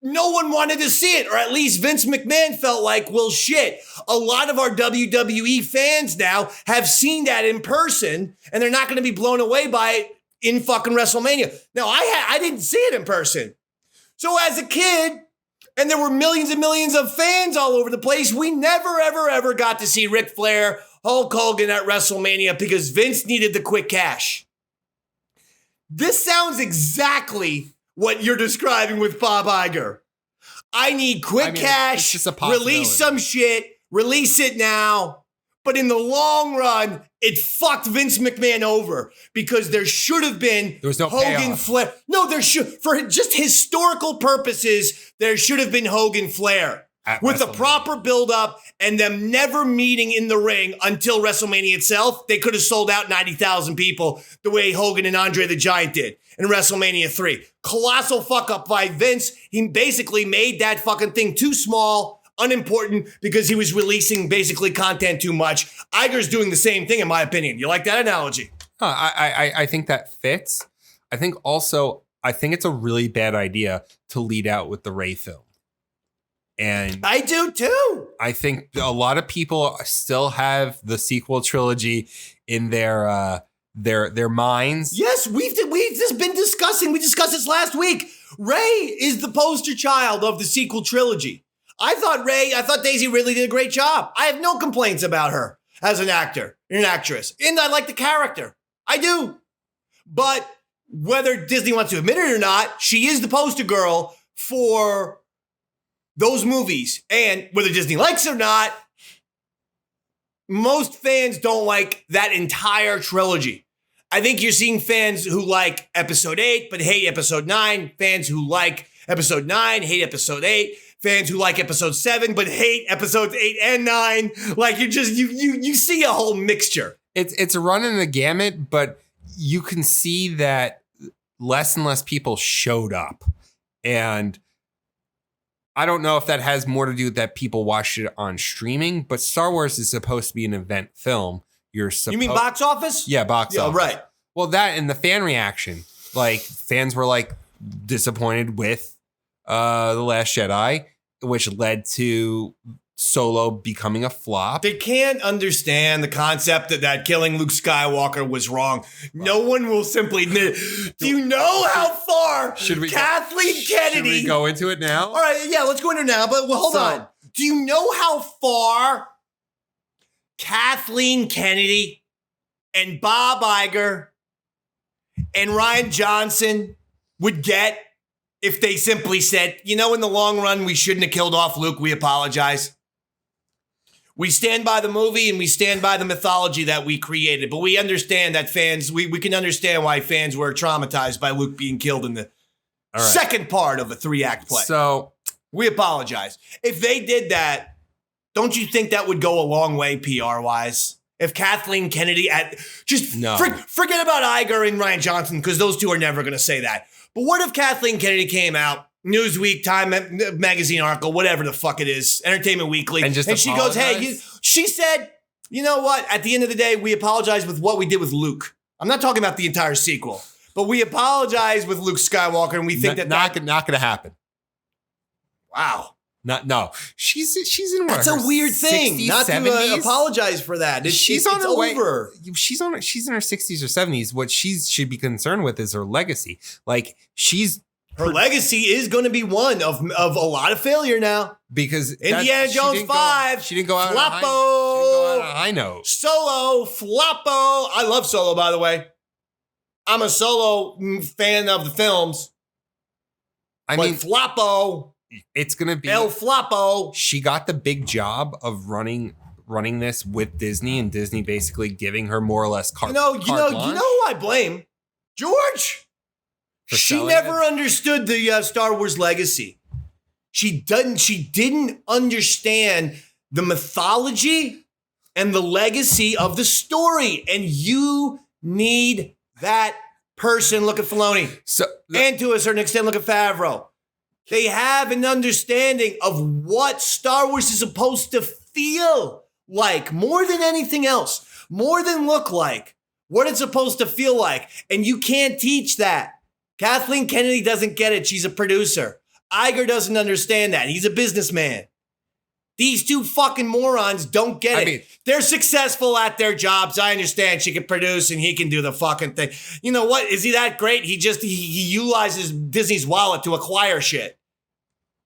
no one wanted to see it, or at least Vince McMahon felt like, well, shit, a lot of our WWE fans now have seen that in person, and they're not going to be blown away by it in fucking WrestleMania. Now, I didn't see it in person. So as a kid, and there were millions and millions of fans all over the place, we never, ever, ever got to see Ric Flair Hulk Hogan at WrestleMania because Vince needed the quick cash. This sounds exactly what you're describing with Bob Iger. I need quick cash, release some shit, release it now. But in the long run, it fucked Vince McMahon over because there should have been Hogan Flair. No, there should, for just historical purposes, there should have been Hogan Flair with the proper build-up and them never meeting in the ring until WrestleMania itself. They could have sold out 90,000 people the way Hogan and Andre the Giant did in WrestleMania 3. Colossal fuck up by Vince. He basically made that fucking thing too small, unimportant, because he was releasing basically content too much. Iger's doing the same thing, in my opinion. You like that analogy? I think that fits. I think it's a really bad idea to lead out with the Rey film. And I do too. I think a lot of people still have the sequel trilogy in their minds. Yes, we've just been discussing. We discussed this last week. Rey is the poster child of the sequel trilogy. I thought Daisy Ridley did a great job. I have no complaints about her as an actor, an actress. And I like the character. I do. But whether Disney wants to admit it or not, she is the poster girl for those movies. And whether Disney likes it or not, most fans don't like that entire trilogy. I think you're seeing fans who like episode 8 but hate episode 9, fans who like episode 9, hate episode 8, fans who like episode 7 but hate episodes 8 and 9. Like you see a whole mixture. It's running the gamut, but you can see that less and less people showed up. And I don't know if that has more to do with that people watched it on streaming, but Star Wars is supposed to be an event film. You mean box office? Yeah, box office. Right. Well, that and the fan reaction. Like, fans were, like, disappointed with The Last Jedi, which led to Solo becoming a flop. They can't understand the concept that killing Luke Skywalker was wrong. No one will simply admit it. Do you know how far Kathleen Kennedy... Should we go into it now? All right, yeah, let's go into it now, but hold on. Do you know how far Kathleen Kennedy and Bob Iger and Rian Johnson would get if they simply said, you know, in the long run, we shouldn't have killed off Luke. We apologize. We stand by the movie and we stand by the mythology that we created. But we understand that fans, we can understand why fans were traumatized by Luke being killed in the second part of a 3-act play. So we apologize. If they did that, don't you think that would go a long way PR-wise? If Kathleen Kennedy forget about Iger and Rian Johnson, because those two are never going to say that. But what if Kathleen Kennedy came out, Newsweek, Time Magazine article, whatever the fuck it is, Entertainment Weekly, and she goes, hey, she said, you know what? At the end of the day, we apologize with what we did with Luke. I'm not talking about the entire sequel, but we apologize with Luke Skywalker, and we think not going to happen. Wow. No. She's in That's a weird thing. 60s, not 70s? To apologize for that. She's on her way. Over. She's in her 60s or 70s. What she should be concerned with is her legacy. Like her legacy is going to be one of a lot of failure now. Because Indiana Jones 5. She didn't go out Floppo. on a high note. Solo. Floppo. I love Solo, by the way. I'm a Solo fan of the films. I mean, Floppo. It's going to be El Floppo. She got the big job of running this with Disney, and Disney basically giving her more or less carte blanche. You know who I blame? George. She never understood the Star Wars legacy. She didn't understand the mythology and the legacy of the story. And you need that person. Look at Filoni. And to a certain extent, look at Favreau. They have an understanding of what Star Wars is supposed to feel like more than anything else, more than look like, what it's supposed to feel like. And you can't teach that. Kathleen Kennedy doesn't get it. She's a producer. Iger doesn't understand that. He's a businessman. These two fucking morons don't get it. They're successful at their jobs. I understand she can produce and he can do the fucking thing. You know what? Is he that great? He utilizes Disney's wallet to acquire shit.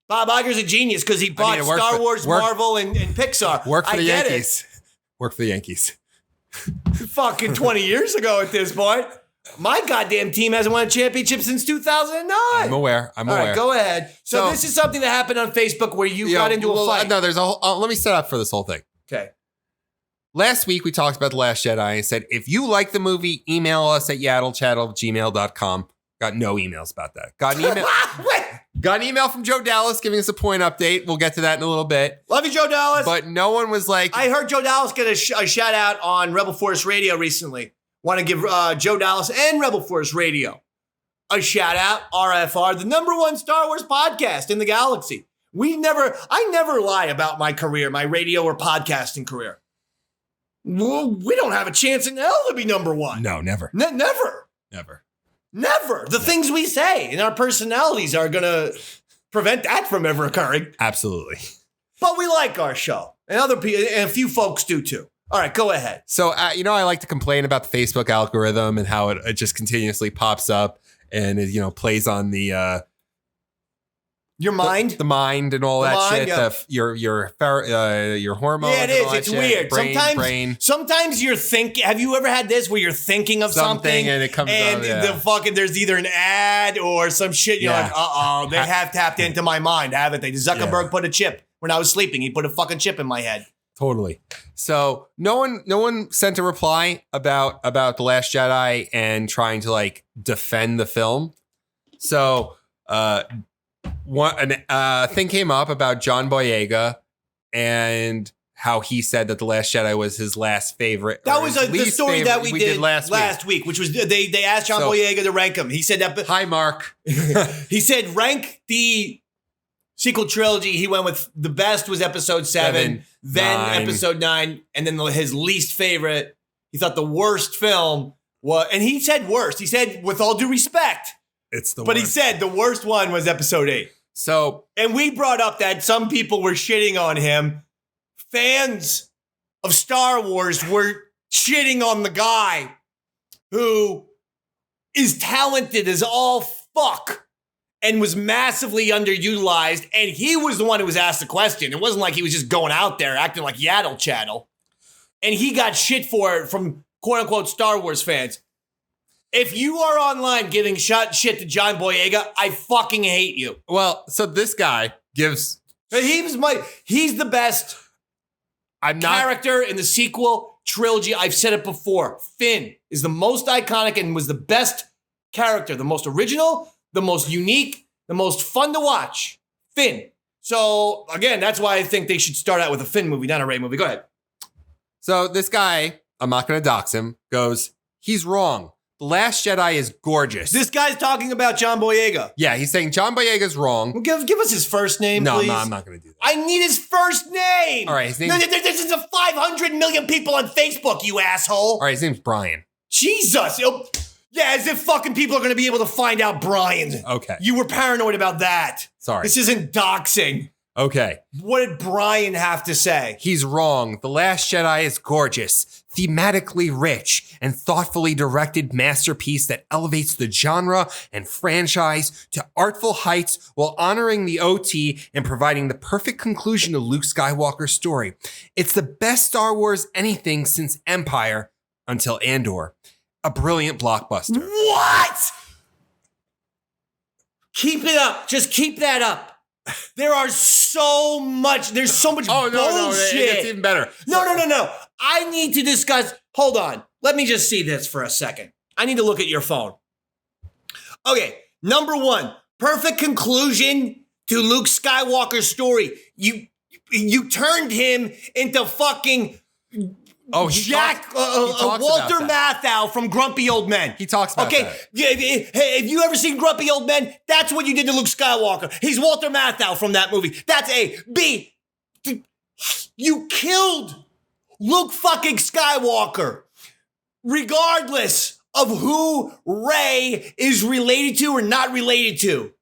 Bob Iger's a genius because he bought Star Wars, Marvel, and Pixar. Work for the Yankees. Work for the Yankees. Fucking 20 years ago at this point. My goddamn team hasn't won a championship since 2009. I'm aware. All right, go ahead. So this is something that happened on Facebook where you got into a fight. No, there's a whole, let me set up for this whole thing. Okay. Last week, we talked about The Last Jedi and said, if you like the movie, email us at yaddlechattle@gmail.com. Got no emails about that. Got an email from Joe Dallas giving us a point update. We'll get to that in a little bit. Love you, Joe Dallas. But no one was like... I heard Joe Dallas get a shout out on Rebel Force Radio recently. Want to give Joe Dallas and Rebel Force Radio a shout out. RFR, the #1 Star Wars podcast in the galaxy. I never lie about my career, my radio or podcasting career. Well, we don't have a chance in hell to be #1. No, never. Never. Never. The things we say and our personalities are going to prevent that from ever occurring. Absolutely. But we like our show. And other people, and a few folks do too. All right, go ahead. So, I like to complain about the Facebook algorithm and how it just continuously pops up and it, plays on the... Your mind? The mind and all that shit. Yeah. Your hormones. Yeah, it is. It's weird. Brain. Sometimes you're thinking. Have you ever had this where you're thinking of something and it comes and there's either an ad or some shit. You're like, they have tapped into my mind, haven't they? Zuckerberg put a chip when I was sleeping. He put a fucking chip in my head. Totally. So no one sent a reply about The Last Jedi and trying to defend the film. So a thing came up about John Boyega and how he said that The Last Jedi was his last favorite. That was the story that we did last week, which was they asked John Boyega to rank him. He said that. Hi, Mark. He said rank the sequel trilogy. He went with the best was episode 7, then 9. Episode 9, and then his least favorite. He thought the worst film was, and he said worst. He said, with all due respect, it's the worst. But he said the worst one was episode 8. So, and we brought up that some people were shitting on him. Fans of Star Wars were shitting on the guy who is talented as all fuck and was massively underutilized. And he was the one who was asked the question. It wasn't like he was just going out there acting like Yaddle Chattle. And he got shit for it from quote unquote Star Wars fans. If you are online giving shit to John Boyega, I fucking hate you. Well, so this guy gives... He's the best character in the sequel trilogy. I've said it before. Finn is the most iconic and was the best character. The most original, the most unique, the most fun to watch. Finn. So, again, that's why I think they should start out with a Finn movie, not a Rey movie. Go ahead. So this guy, I'm not going to dox him, goes, he's wrong. The Last Jedi is gorgeous. This guy's talking about John Boyega. Yeah, he's saying John Boyega's wrong. Well, give us his first name, please. No, I'm not going to do that. I need his first name. All right, his name. There's 500 million people on Facebook, you asshole. All right, his name's Brian. Jesus. Yeah, as if fucking people are going to be able to find out Brian. Okay. You were paranoid about that. Sorry. This isn't doxing. Okay. What did Brian have to say? He's wrong. The Last Jedi is gorgeous, thematically rich, and thoughtfully directed masterpiece that elevates the genre and franchise to artful heights while honoring the OT and providing the perfect conclusion to Luke Skywalker's story. It's the best Star Wars anything since Empire until Andor. A brilliant blockbuster. What? Keep it up. Just keep that up. There's so much bullshit. No, it's even better. No. I need to discuss. Hold on. Let me just see this for a second. I need to look at your phone. Okay, #1, perfect conclusion to Luke Skywalker's story. You turned him into fucking Walter Matthau from Grumpy Old Men. He talks about that. Hey, have you ever seen Grumpy Old Men? That's what you did to Luke Skywalker. He's Walter Matthau from that movie. That's A. B. You killed Luke fucking Skywalker. Regardless of who Rey is related to or not related to.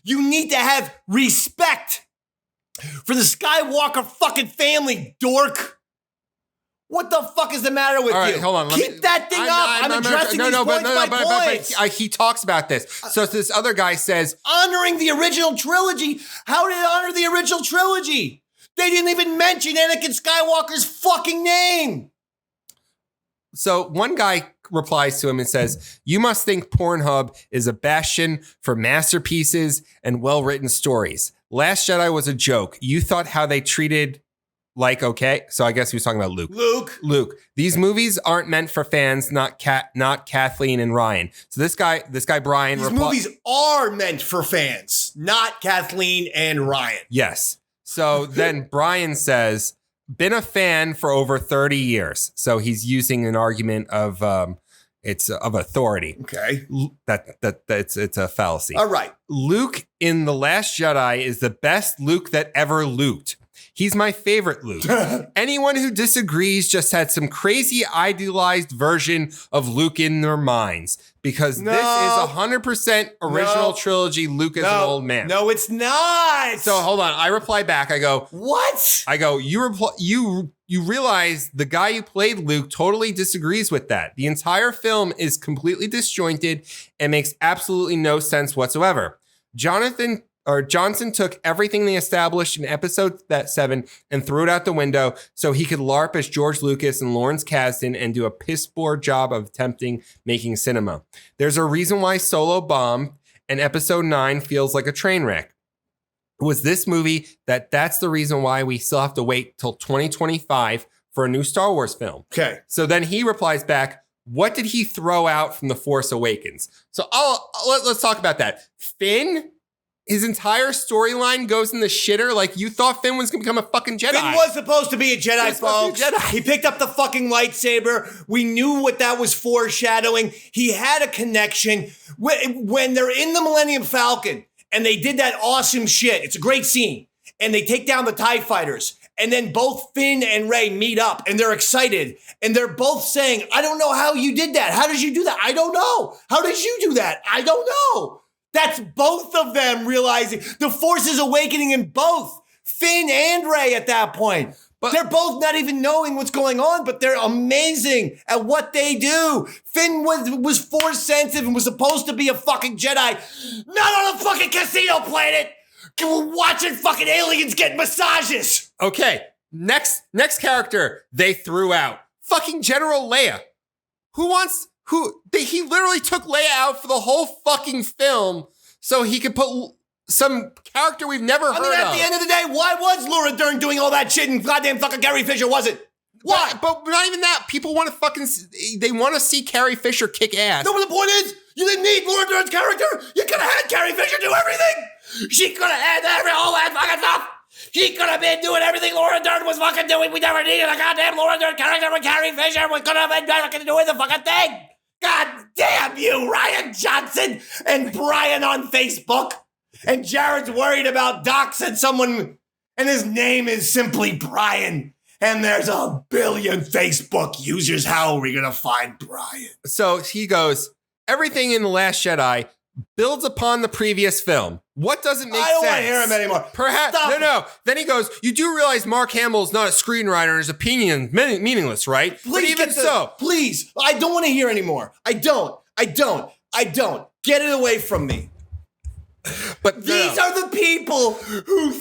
You need to have respect for the Skywalker fucking family, dork. What the fuck is the matter with you? All right, hold on. Keep that thing up. I'm addressing these points by points. But he talks about this. So this other guy says... Honoring the original trilogy? How did it honor the original trilogy? They didn't even mention Anakin Skywalker's fucking name. So one guy replies to him and says, "You must think Pornhub is a bastion for masterpieces and well-written stories. Last Jedi was a joke. You thought how they treated like okay." So I guess he was talking about Luke. Luke. These movies aren't meant for fans, not Kathleen and Ryan. So this guy Brian. These movies are meant for fans, not Kathleen and Ryan. Yes. So then Brian says, "Been a fan for over 30 years." So he's using an argument of it's of authority. Okay. It's a fallacy. All right. Luke in The Last Jedi is the best Luke that ever Luked. He's my favorite Luke. Anyone who disagrees just had some crazy idealized version of Luke in their minds, because this is 100% original trilogy. Luke is an old man. No, it's not. So hold on. I reply back. I go, what? I go, you realize the guy who played Luke totally disagrees with that. The entire film is completely disjointed and makes absolutely no sense whatsoever. Johnson took everything they established in episode 7 and threw it out the window so he could LARP as George Lucas and Lawrence Kasdan and do a piss-poor job of attempting making cinema. There's a reason why Solo bombed and episode 9 feels like a train wreck. It was this movie that's the reason why we still have to wait till 2025 for a new Star Wars film. Okay. So then he replies back, what did he throw out from The Force Awakens? So let's talk about that. Finn, his entire storyline goes in the shitter. Like, you thought Finn was going to become a fucking Jedi. Finn was supposed to be a Jedi, folks. He picked up the fucking lightsaber. We knew what that was foreshadowing. He had a connection. When they're in the Millennium Falcon and they did that awesome shit, it's a great scene, and they take down the TIE fighters, and then both Finn and Rey meet up, and they're excited, and they're both saying, I don't know how you did that. How did you do that? I don't know. How did you do that? I don't know. That's both of them realizing the Force is awakening in both Finn and Rey at that point. But they're both not even knowing what's going on, but they're amazing at what they do. Finn was Force sensitive and was supposed to be a fucking Jedi, not on a fucking casino planet, watching fucking aliens get massages. Okay, next character they threw out. Fucking General Leia. He literally took Leia out for the whole fucking film so he could put some character we've never heard of. At the end of the day, why was Laura Dern doing all that shit and goddamn fucking Carrie Fisher wasn't? Why? But not even that. People want to they want to see Carrie Fisher kick ass. No, but the point is, you didn't need Laura Dern's character. You could have had Carrie Fisher do everything. She could have had all that fucking stuff. She could have been doing everything Laura Dern was fucking doing. We never needed a goddamn Laura Dern character with Carrie Fisher. We could have been fucking doing the fucking thing. God damn you, Ryan Johnson and Brian on Facebook. And Jared's worried about doxing someone, and his name is simply Brian. And there's a billion Facebook users. How are we going to find Brian? So he goes, everything in The Last Jedi builds upon the previous film. What doesn't make sense? I don't want to hear him anymore. Perhaps. Stop No. Then he goes, you do realize Mark Hamill's not a screenwriter and his opinion meaningless, right? Please, but even so. Please, I don't want to hear anymore. I don't. Get it away from me. But these are the people who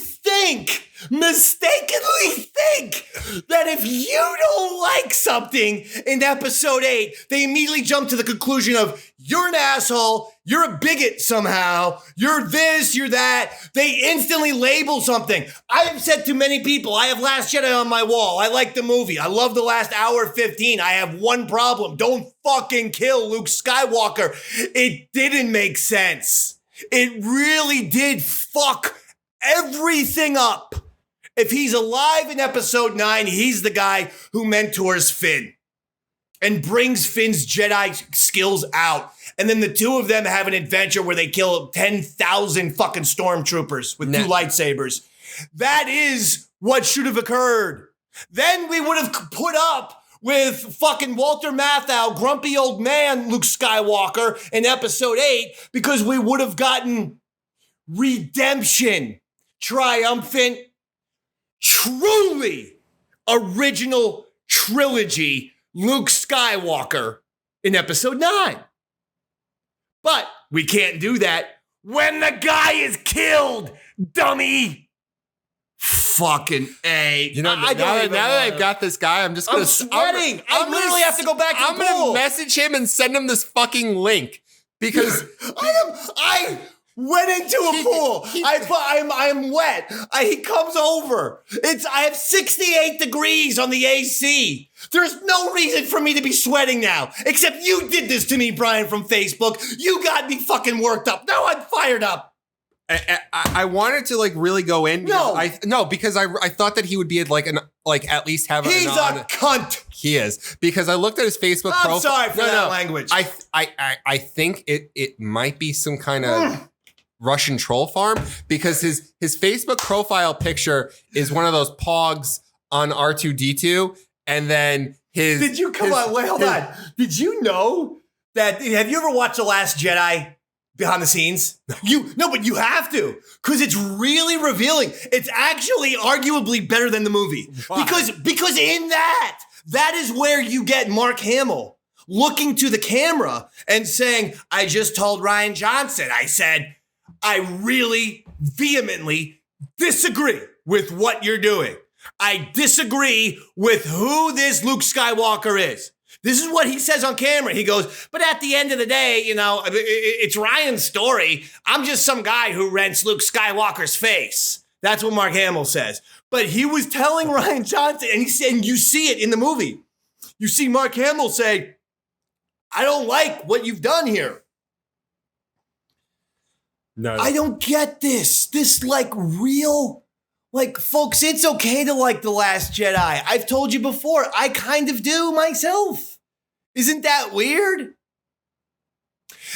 mistakenly think that if you don't like something in episode 8, they immediately jump to the conclusion of you're an asshole, you're a bigot somehow, you're this, you're that. They instantly label something. I have said to many people, I have Last Jedi on my wall. I like the movie. I love the last hour 15. I have one problem. Don't fucking kill Luke Skywalker. It didn't make sense. It really did fuck everything up. If he's alive in episode 9, he's the guy who mentors Finn and brings Finn's Jedi skills out. And then the two of them have an adventure where they kill 10,000 fucking stormtroopers with 2 lightsabers. That is what should have occurred. Then we would have put up with fucking Walter Matthau, grumpy old man Luke Skywalker in episode 8, because we would have gotten redemption, triumphant, truly original trilogy Luke Skywalker in episode 9. But we can't do that when the guy is killed, dummy. Fucking A. You know, now that I've got this guy, I'm just gonna. I'm sweating. I literally have to go back to the pool. I'm gonna message him and send him this fucking link because I went into a pool. I'm wet. He comes over. I have 68 degrees on the AC. There's no reason for me to be sweating now, except you did this to me, Brian, from Facebook. You got me fucking worked up. Now I'm fired up. I wanted to like really go in. Because I thought that he would be at at least have. He's a cunt. He is, because I looked at his Facebook profile. I'm sorry for that language. I think it might be some kind of Russian troll farm, because his Facebook profile picture is one of those pogs on R2D2, and then his. Did you come on? Wait, hold on. Did you know that? Have you ever watched The Last Jedi? Behind the scenes? But you have to, because it's really revealing. It's actually arguably better than the movie. Why? Because in that is where you get Mark Hamill looking to the camera and saying, I just told Rian Johnson, I said, I really vehemently disagree with what you're doing. I disagree with who this Luke Skywalker is. This is what he says on camera. He goes, but at the end of the day, it's Ryan's story. I'm just some guy who rents Luke Skywalker's face. That's what Mark Hamill says. But he was telling Rian Johnson, and he said, and you see it in the movie. You see Mark Hamill say, I don't like what you've done here. No. I don't get this. This folks, it's okay to like The Last Jedi. I've told you before, I kind of do myself. Isn't that weird?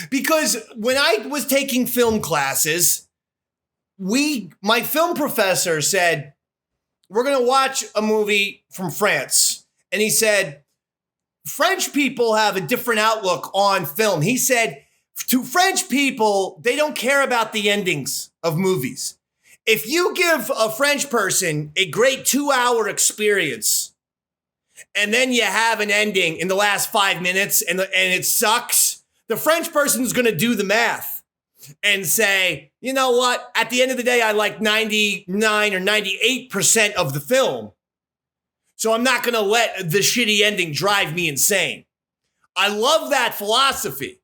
Because when I was taking film classes, my film professor said, we're going to watch a movie from France. And he said, French people have a different outlook on film. He said, to French people, they don't care about the endings of movies. If you give a French person a great 2-hour experience, and then you have an ending in the last 5 minutes and it sucks, the French person's going to do the math and say, you know what? At the end of the day, I like 99 or 98% of the film. So I'm not going to let the shitty ending drive me insane. I love that philosophy.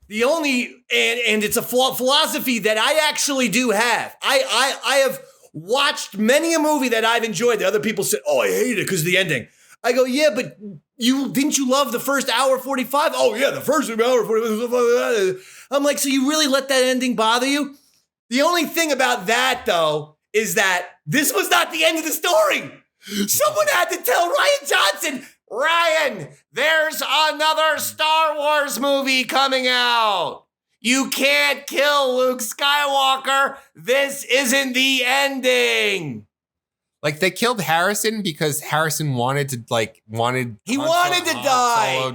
And it's a philosophy that I actually do have. I have watched many a movie that I've enjoyed that other people said, oh, I hate it because of the ending. I go, yeah, but didn't you love the first hour 45? Oh yeah, the first hour 45. I'm like, so you really let that ending bother you? The only thing about that though is that this was not the end of the story. Someone had to tell Rian Johnson, Ryan, there's another Star Wars movie coming out. You can't kill Luke Skywalker. This isn't the ending. Like, they killed Harrison because Harrison wanted to die,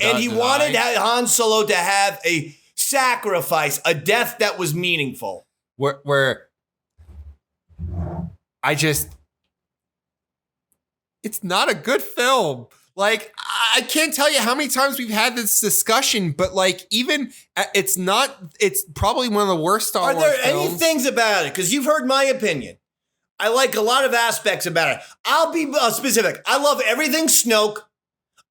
and he wanted Han Solo to have a sacrifice, a death that was meaningful. Where it's not a good film. Like, I can't tell you how many times we've had this discussion, but it's probably one of the worst Star Wars films. Are there any things about it? Because you've heard my opinion. I like a lot of aspects about it. I'll be specific. I love everything Snoke.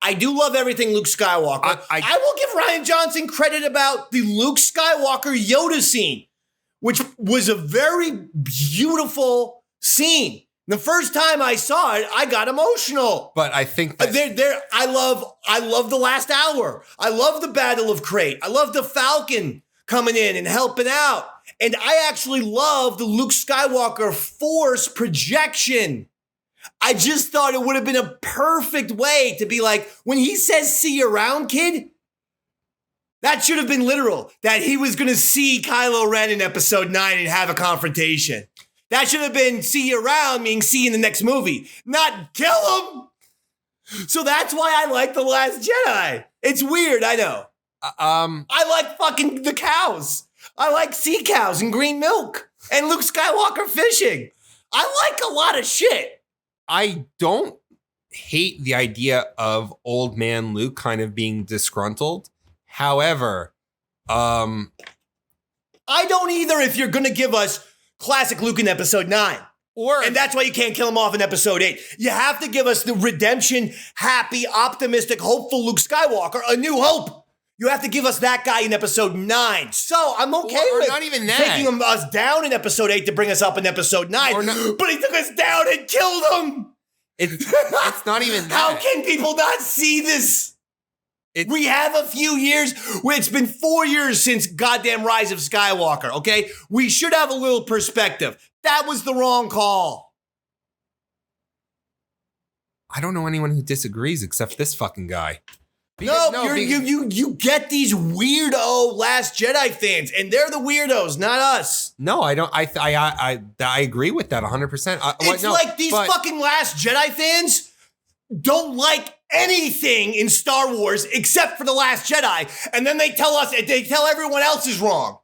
I do love everything Luke Skywalker. I will give Rian Johnson credit about the Luke Skywalker Yoda scene, which was a very beautiful scene. The first time I saw it, I got emotional. But I think that I love the last hour. I love the Battle of Crate. I love the Falcon coming in and helping out. And I actually love the Luke Skywalker Force projection. I just thought it would have been a perfect way to be like, when he says, see you around, kid, that should have been literal. That he was going to see Kylo Ren in episode 9 and have a confrontation. That should have been see you around, meaning see you in the next movie, not kill him. So that's why I like The Last Jedi. It's weird, I know. I like fucking the cows. I like sea cows and green milk and Luke Skywalker fishing. I like a lot of shit. I don't hate the idea of old man Luke kind of being disgruntled. However, I don't either if you're going to give us classic Luke in episode 9 And that's why you can't kill him off in episode 8. You have to give us the redemption, happy, optimistic, hopeful Luke Skywalker, a new hope. You have to give us that guy in episode 9. So I'm okay with not even that. taking us down in episode 8 to bring us up in episode 9. But he took us down and killed him. It's not even that. How can people not see this? We have a few years. It's been 4 years since goddamn Rise of Skywalker, okay? We should have a little perspective. That was the wrong call. I don't know anyone who disagrees except this fucking guy. You get these weirdo Last Jedi fans, and they're the weirdos, not us. No, I don't. I agree with that 100%. It's like these fucking Last Jedi fans don't like anything in Star Wars except for The Last Jedi, and then they tell everyone else is wrong.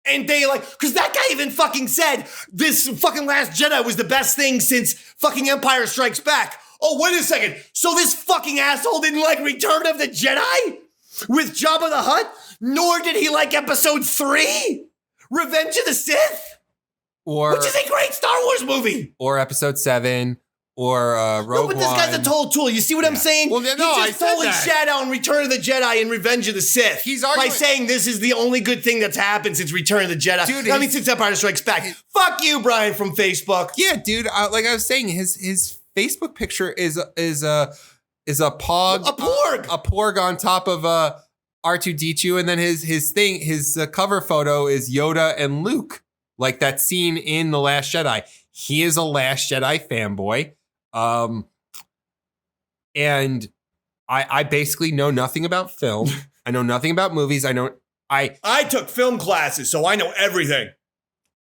And they because that guy even fucking said this fucking Last Jedi was the best thing since fucking Empire Strikes Back. Oh, wait a second. So this fucking asshole didn't like Return of the Jedi with Jabba the Hutt? Nor did he like episode 3? Revenge of the Sith? Which is a great Star Wars movie. Or episode 7. Or Rogue One. No, but this guy's a total tool. You see what I'm saying? Well, no, he just stole his shadow in Return of the Jedi and Revenge of the Sith. He's arguing. By saying this is the only good thing that's happened since Return of the Jedi. Dude, since Empire Strikes Back. Fuck you, Brian from Facebook. Yeah, dude. Like I was saying, his Facebook picture is a pog. A porg. A porg on top of R2-D2. And then his cover photo is Yoda and Luke. Like that scene in The Last Jedi. He is a Last Jedi fanboy. And I basically know nothing about film. I know nothing about movies. I took film classes, so I know everything.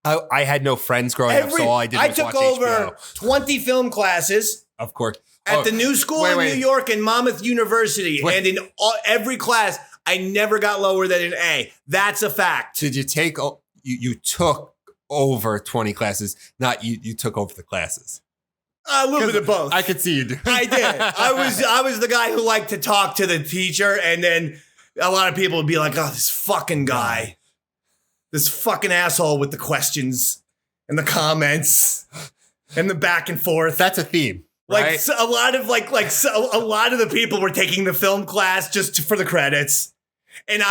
I had no friends growing up, so all I did was watch HBO. I took over 20 film classes. Of course. At the new school in New York and Monmouth University. And in every class, I never got lower than an A. That's a fact. Did you take, you took over 20 classes, not you took over the classes? A little bit of both. I could see you do. I did. I was the guy who liked to talk to the teacher, and then a lot of people would be like, oh, this fucking guy. This fucking asshole with the questions and the comments and the back and forth. That's a theme. Right? A lot of the people were taking the film class just for the credits. And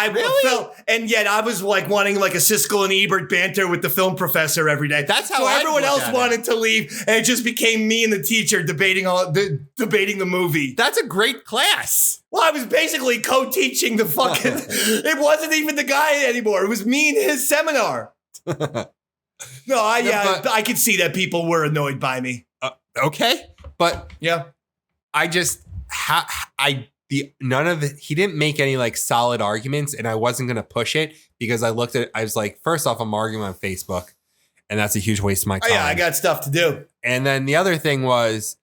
yet I was wanting a Siskel and Ebert banter with the film professor every day. That's how everyone else wanted to leave, and it just became me and the teacher debating the movie. That's a great class. Well, I was basically co-teaching the fucking. It wasn't even the guy anymore. It was me and his seminar. I could see that people were annoyed by me. Okay, but yeah, none of it. He didn't make any solid arguments, and I wasn't going to push it because I looked at it. I was like, first off, I'm arguing on Facebook, and that's a huge waste of my time. Oh, yeah, I got stuff to do. And then the other thing was,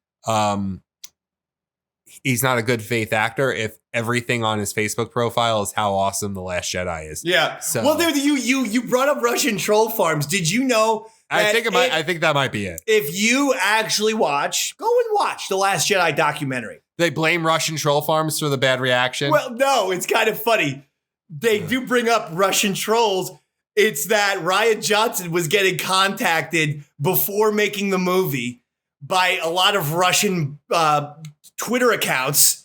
he's not a good faith actor if everything on his Facebook profile is how awesome The Last Jedi is. Yeah. So, well, you brought up Russian troll farms. Did you know? I think that might be it. If you actually go and watch the Last Jedi documentary. They blame Russian troll farms for the bad reaction. Well, no, it's kind of funny. They do bring up Russian trolls. It's that Rian Johnson was getting contacted before making the movie by a lot of Russian Twitter accounts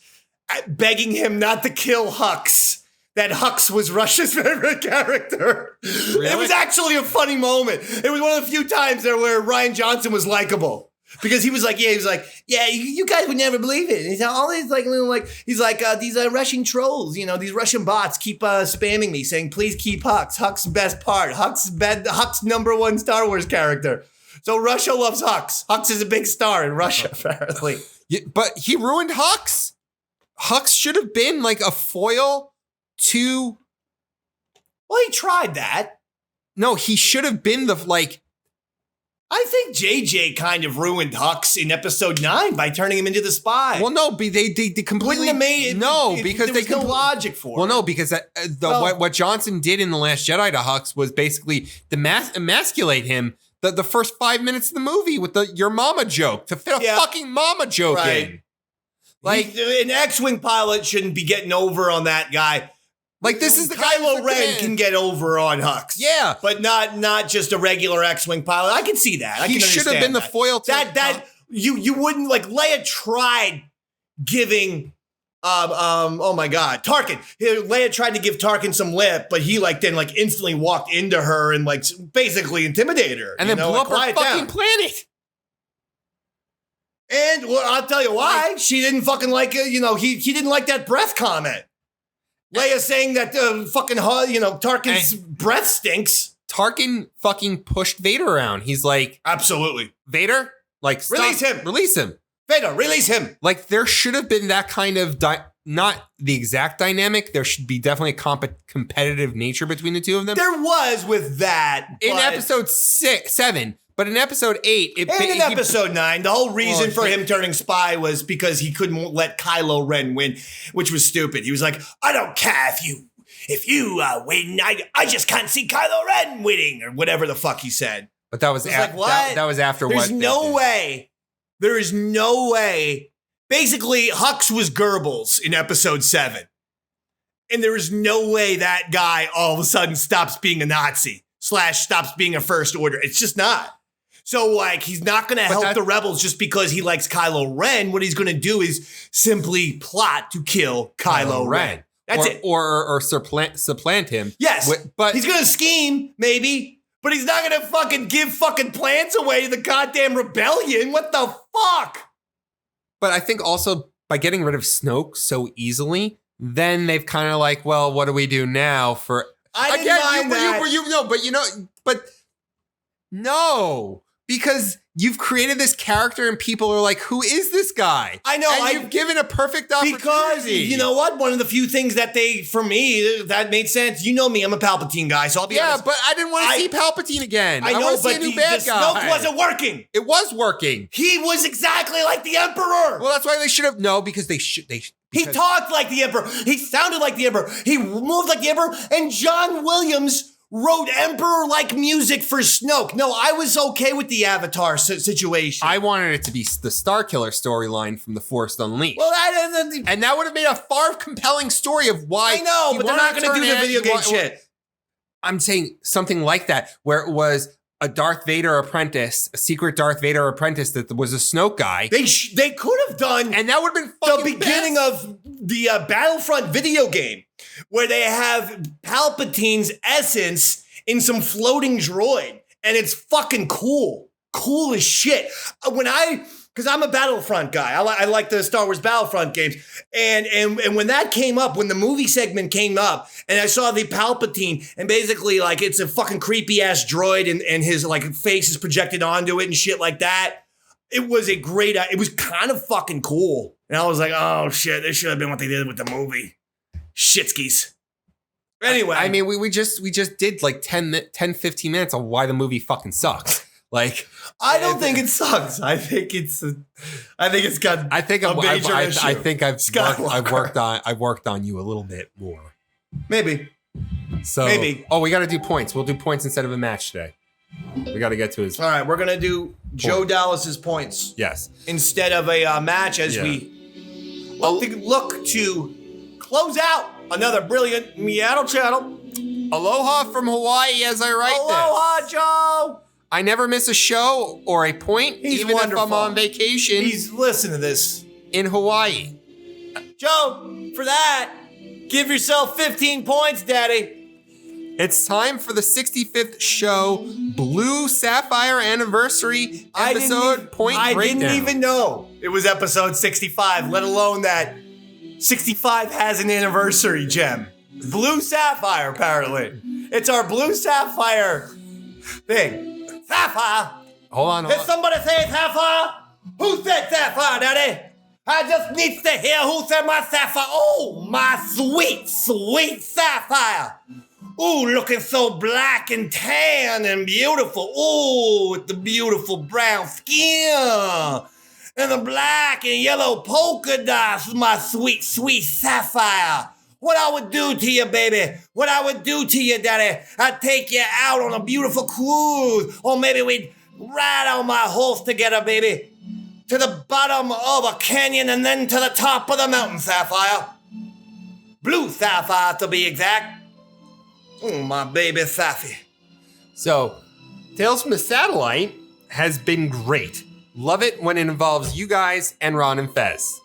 begging him not to kill Hux. That Hux was Russia's favorite character. Really? It was actually a funny moment. It was one of the few times there where Rian Johnson was likable. Because he was like, you guys would never believe it. And he's all these these Russian trolls, these Russian bots keep spamming me saying, please keep Hux. Hux's best part. Hux number one Star Wars character. So Russia loves Hux. Hux is a big star in Russia, apparently. Yeah, but he ruined Hux. Hux should have been a foil to. Well, he tried that. No, he should have been I think JJ kind of ruined Hux in episode 9 by turning him into the spy. Well, no, they completely wouldn't have made it. No, because there was no logic for it. Well, no, because what Johnson did in The Last Jedi to Hux was basically to emasculate him. The first 5 minutes of the movie with your mama joke to fit a fucking mama joke in. An X-Wing pilot shouldn't be getting over on that guy. Like, this is the guy Kylo who's Ren command. can get over on Hux. Yeah. But not just a regular X-Wing pilot. I can see that. I He can should have understand been the that. foil to You wouldn't, like, Leia tried giving oh my God, Tarkin. Leia tried to give Tarkin some lip, but he then instantly walked into her and basically intimidated her. and then blew up her fucking planet. And I'll tell you why. She didn't fucking like he didn't like that breath comment. Leia saying that Tarkin's breath stinks. Tarkin fucking pushed Vader around. He's like, Absolutely. Vader, like, stop. Release him. Vader, release him. Like, there should have been that kind of, not the exact dynamic. There should be definitely a competitive nature between the two of them. There was with that. In episode 7, but in episode 8. And in episode 9, the whole reason for him turning spy was because he couldn't let Kylo Ren win, which was stupid. He was like, I don't care if you win. I just can't see Kylo Ren winning, or whatever the fuck he said. But that was, what? That was after There's what? no way. There is no way. Basically, Hux was Goebbels in episode 7. And there is no way that guy all of a sudden stops being a Nazi / stops being a First Order. It's just not. So, he's not going to help the rebels just because he likes Kylo Ren. What he's going to do is simply plot to kill Kylo Ren. That's it. Or supplant him. Yes. But he's going to scheme, maybe. But he's not going to fucking give fucking plans away to the goddamn rebellion. What the fuck? But I think also by getting rid of Snoke so easily, then they've kind of like, well, what do we do now for... I didn't mind that. No, because you've created this character and people are like, who is this guy? I know. And you've given a perfect opportunity. Because, you know what? One of the few things that for me, that made sense. You know me, I'm a Palpatine guy, so I'll be honest. Yeah, but I didn't want to see Palpatine again. I know, want to but see a new bad guy. Snoke wasn't working. It was working. He was exactly like the Emperor. Well, that's why they should have, because he talked like the Emperor. He sounded like the Emperor. He moved like the Emperor. And John Williams wrote Emperor-like music for Snoke. No, I was okay with the Avatar situation. I wanted it to be the Starkiller storyline from The Force Unleashed. Well, and that would have made a far compelling story of why. I know, but they're not going to do the video game shit. I'm saying something like that, where it was a Darth Vader apprentice, a secret Darth Vader apprentice that was a Snoke guy. They could have done, and that would have been fucking the beginning of the Battlefront video game, where they have Palpatine's essence in some floating droid, and it's fucking cool as shit. Because I'm a Battlefront guy. I like the Star Wars Battlefront games. And when that came up, when the movie segment came up, and I saw the Palpatine, and basically, it's a fucking creepy-ass droid, and his, face is projected onto it and shit like that, it was it was kind of fucking cool. And I was like, oh, shit, this should have been what they did with the movie. Shitskis. Anyway. I mean, we just did 10, 15 minutes on why the movie fucking sucks. I don't think it sucks. I think it's got a major issue. I think I've worked on you a little bit more. Maybe. So maybe. Oh, we got to do points. We'll do points instead of a match today. We got to get to his. All right, we're gonna do Joe Dallas's points. Yes. Instead of a match, as we look to close out another brilliant Yaddle Chattle. Aloha from Hawaii, as I write this. Aloha, Joe. I never miss a show or a point, even wonderful. if I'm on vacation. Listen to this. In Hawaii. Joe, for that, give yourself 15 points, Daddy. It's time for the 65th show, Blue Sapphire Anniversary episode I didn't even know it was episode 65, let alone that 65 has an anniversary gem. Blue Sapphire, apparently. It's our Blue Sapphire thing. Sapphire. Hold on. Did somebody say Sapphire? Who said Sapphire, Daddy? I just need to hear who said my Sapphire. Oh, my sweet, sweet Sapphire. Ooh, looking so black and tan and beautiful. Ooh, with the beautiful brown skin. And the black and yellow polka dots. My sweet, sweet Sapphire. What I would do to you, baby. What I would do to you, Daddy. I'd take you out on a beautiful cruise. Or maybe we'd ride on my horse together, baby. To the bottom of a canyon and then to the top of the mountain, Sapphire. Blue sapphire to be exact. Oh, my baby Safi. So, Tales from the Satellite has been great. Love it when it involves you guys and Ron and Fez.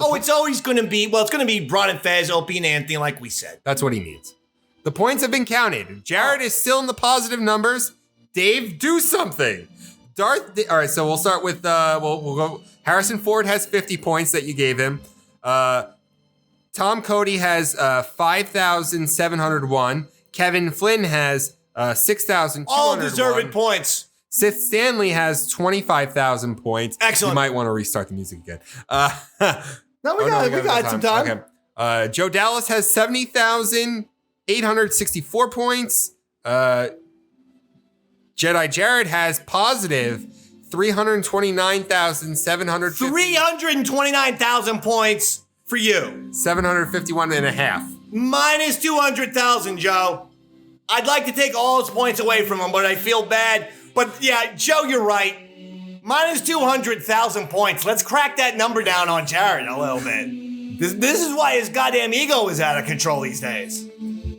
Oh, it's always going to be, it's going to be Ron and Fez, Opie and Anthony, like we said. That's what he means. The points have been counted. Jared is still in the positive numbers. Dave, do something. Darth, all right, so we'll start with, we'll go. Harrison Ford has 50 points that you gave him. Tom Cody has 5,701. Kevin Flynn has 6,201. All deserved points. Sith Stanley has 25,000 points. Excellent. You might want to restart the music again. No, we got some time. Okay. Joe Dallas has 70,864 points. Jedi Jared has positive 329,750. 329,000 points for you. 751 and a half. Minus 200,000, Joe. I'd like to take all his points away from him, but I feel bad. But yeah, Joe, you're right. Minus 200,000 points. Let's crack that number down on Jared a little bit. This is why his goddamn ego is out of control these days.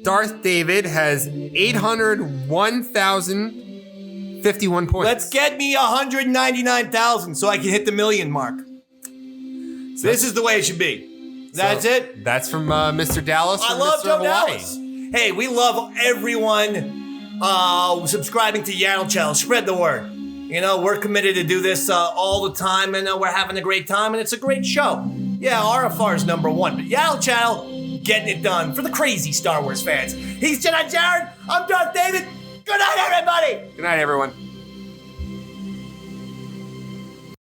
Darth David has 801,051 points. Let's get me 199,000 so I can hit the million mark. This is the way it should be. That's it. That's from Mr. Dallas. I love Joe Dallas. Hey, we love everyone subscribing to Yaddle Chattle. Spread the word. You know, we're committed to do this all the time, and we're having a great time, and it's a great show. Yeah, RFR is number one, but Yaddle Chattle, getting it done for the crazy Star Wars fans. He's Jedi Jared. I'm Darth David. Good night, everybody. Good night, everyone.